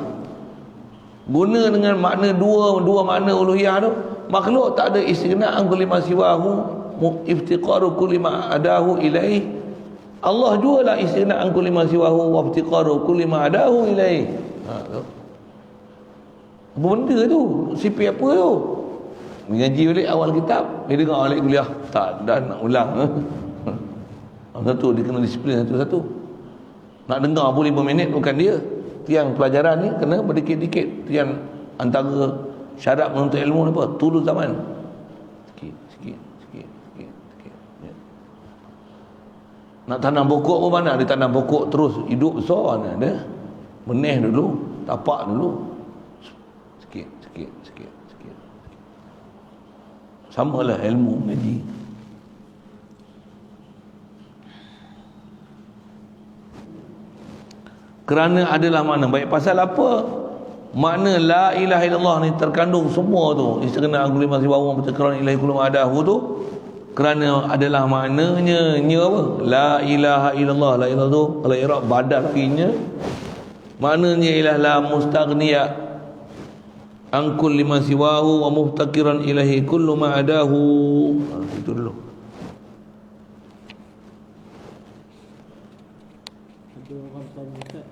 Guna dengan makna dua makna uluhiyah tu, makhluk tak ada istighna'an kulli ma siwahu, iftiqaru kulli ma adahu ilaih. Allah jualah istighna'an kulli ma siwahu wa iftiqaru kulli ma adahu ilaih. Apa benda tu? Sipi apa tu? Mengaji balik awal kitab, dia dengar balik kuliah, tak dah nak ulang. Satu dia kena disiplin satu-satu. Nak dengar pun 5 minit bukan dia. Tiang pelajaran ni kena berdikit-dikit. Tiang antara syarat menuntut ilmu ni apa? Tulus zaman. Sikit. Ya. Nak tanam pokok pun mana? Dia tanam pokok terus hidup besar mana dia? Benih dulu, tapak dulu. Sikit. Samalah ilmu ngaji. Kerana adalah makna baik. Pasal apa? Makna la ilaha illallah ni terkandung semua tu. Istighna'an kulli ma siwahu wa iftiqaran ilaihi kullu ma adahu tu. Kerana adalah maknanya apa? La ilaha illallah. La ilaha tu kalau i'rab badal finya maknanya ialah la mustaghniya an kulli ma siwahu wa muftakiran ilaihi kullu ma adahu. Itu dulu. Ada orang tanya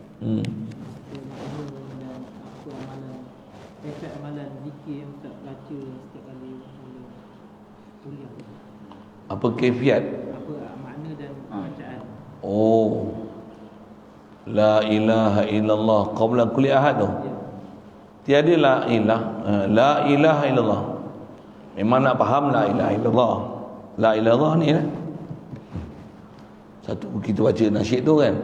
Ustaz, apa amalan zikir yang Ustaz baca setiap kali kuliah? Apa kaifiat? Apa makna dan bacaan? Oh, la ilaha illallah qabla kulli ahad tu. Tiada la ilaha illallah. Memang nak faham la ilaha illallah. La ilaha illallah ni lah. Satu kita baca nasyid tu kan.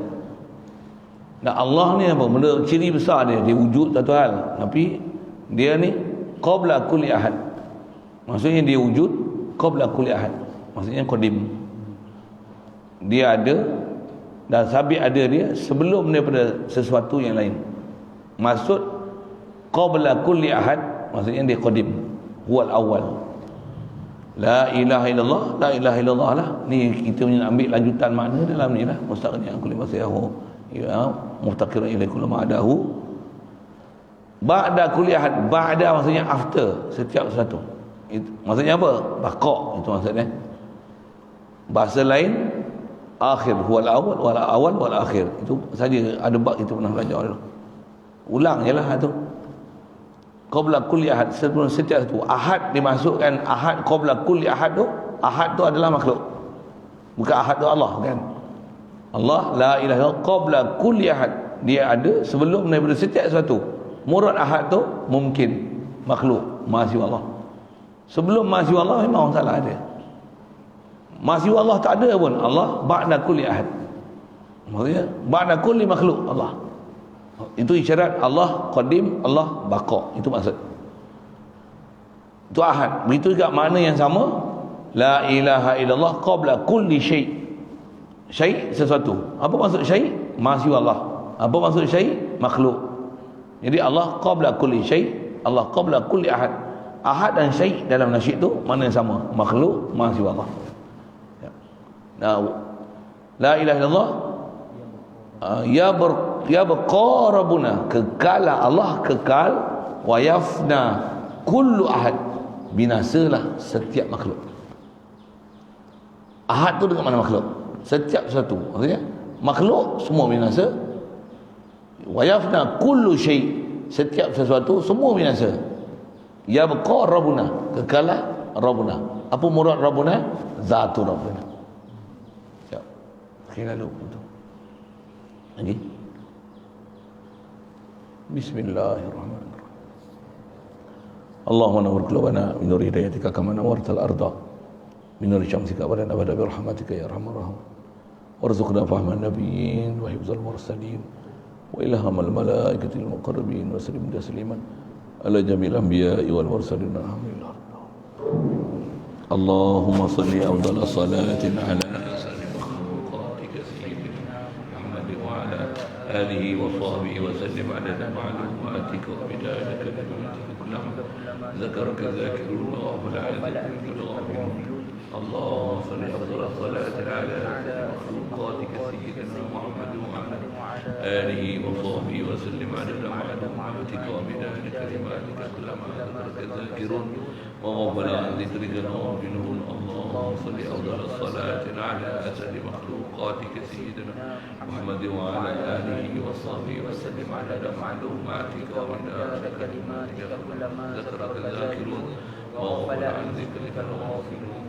Dan Allah ni apa? Benda ciri besar dia wujud satu hal. Tapi dia ni qabla kulli ahad. Maksudnya dia wujud qabla kulli ahad. Maksudnya qadim. Dia ada dan sabit ada dia sebelum daripada sesuatu yang lain. Maksud qabla kulli ahad maksudnya dia qadim, huwal awal. La ilaha illallah, la ilaha illallah lah. Ni kita punya ambil lanjutan makna dalam ni lah. Mustaghniyan kulli ma siwahu, ya, muftakiran ilaihi kullu ma adahu. Ba'da kulli ahad, ba'da maksudnya after setiap sesuatu. Itu maksudnya apa? Baqa, itu maksudnya. Bahasa lain akhir, huwal awal wal akhir. Itu saja ada bab kita pernah belajar dulu. Ulang jelah tu. Qabla kulli ahad, sebelum setiap satu. Ahad dimasukkan, ahad qabla kulli ahad tu. Ahad tu adalah makhluk, bukan ahad tu Allah kan. Allah la ilaha illallah qabla kulli ahad, dia ada sebelum daripada setiap sesuatu. Murad ahad tu mungkin makhluk, masih Allah. Sebelum masih Allah memang salah ada. Masih Allah tak ada pun. Allah ba'da kulli ahad, maksudnya ba'da kulli makhluk Allah. Itu isyarat Allah qadim, Allah baqa. Itu maksud. Itu ahad. Begitu juga makna yang sama. La ilaha illallah qabla kulli syai'. Syai' sesuatu. Apa maksud syai'? Masih Allah. Apa maksud syai'? Makhluk. Jadi Allah qabla kulli syai', Allah qabla kulli ahad. Ahad dan syai' dalam nasyid tu makna yang sama. Makhluk, masih Allah. Nah, la ilaha illallah ya baqa rabbuna, kekal Allah kekal, wa yafna kullu ahad, binasalah setiap makhluk. Ahad tu dengan mana makhluk? Setiap satu. Maksudnya makhluk semua binasa. Wa yafna kullu syai', setiap sesuatu semua binasa. Ya baqa rabbuna, kekal rabbuna. Apa murad rabbuna? Zatu rabbuna. Ya. Kira lalu itu. Lagi. Bismillahirrahmanirrahim. Allahumma nawwir qulubana min nur hidayatika kama nawwartal arda min nur syamsika wa lana abada bi rahmatika ya arhamar rahim. Warzuqna fahman nabiyyin wa hifzal mursalin wa ilhamal malaikatil muqarrabin wa sallim tasliman ala jamil anbiya'i wal mursalin alhamdulillah. اللهم صل أفضل صلاة على أسعد مخلوقاتك سيدنا محمد وعلى آله وصحبه وسلم عدد معلوماتك وبداية كلماتك كلما ذكرك الذاكرون وغفل عن ذكرك الغافلون. اللهم صل أفضل الصلاة على مخلوقاتك سيدنا محمد وعلى آله وصحبه وسلم عدد معلوماتك وبداية كلماتك كلما ذكرك الذاكرون وغفل عن ذكرك الغافلون. اللهم صل أفضل الصلاة على أسد مخلوقاتك سيدنا محمد وعلى آله وصحبه وسلم عدد معلوماتك وبداية كلماتك كلما ذكرك الذاكرون وغفل عن ذكرك الغافلون.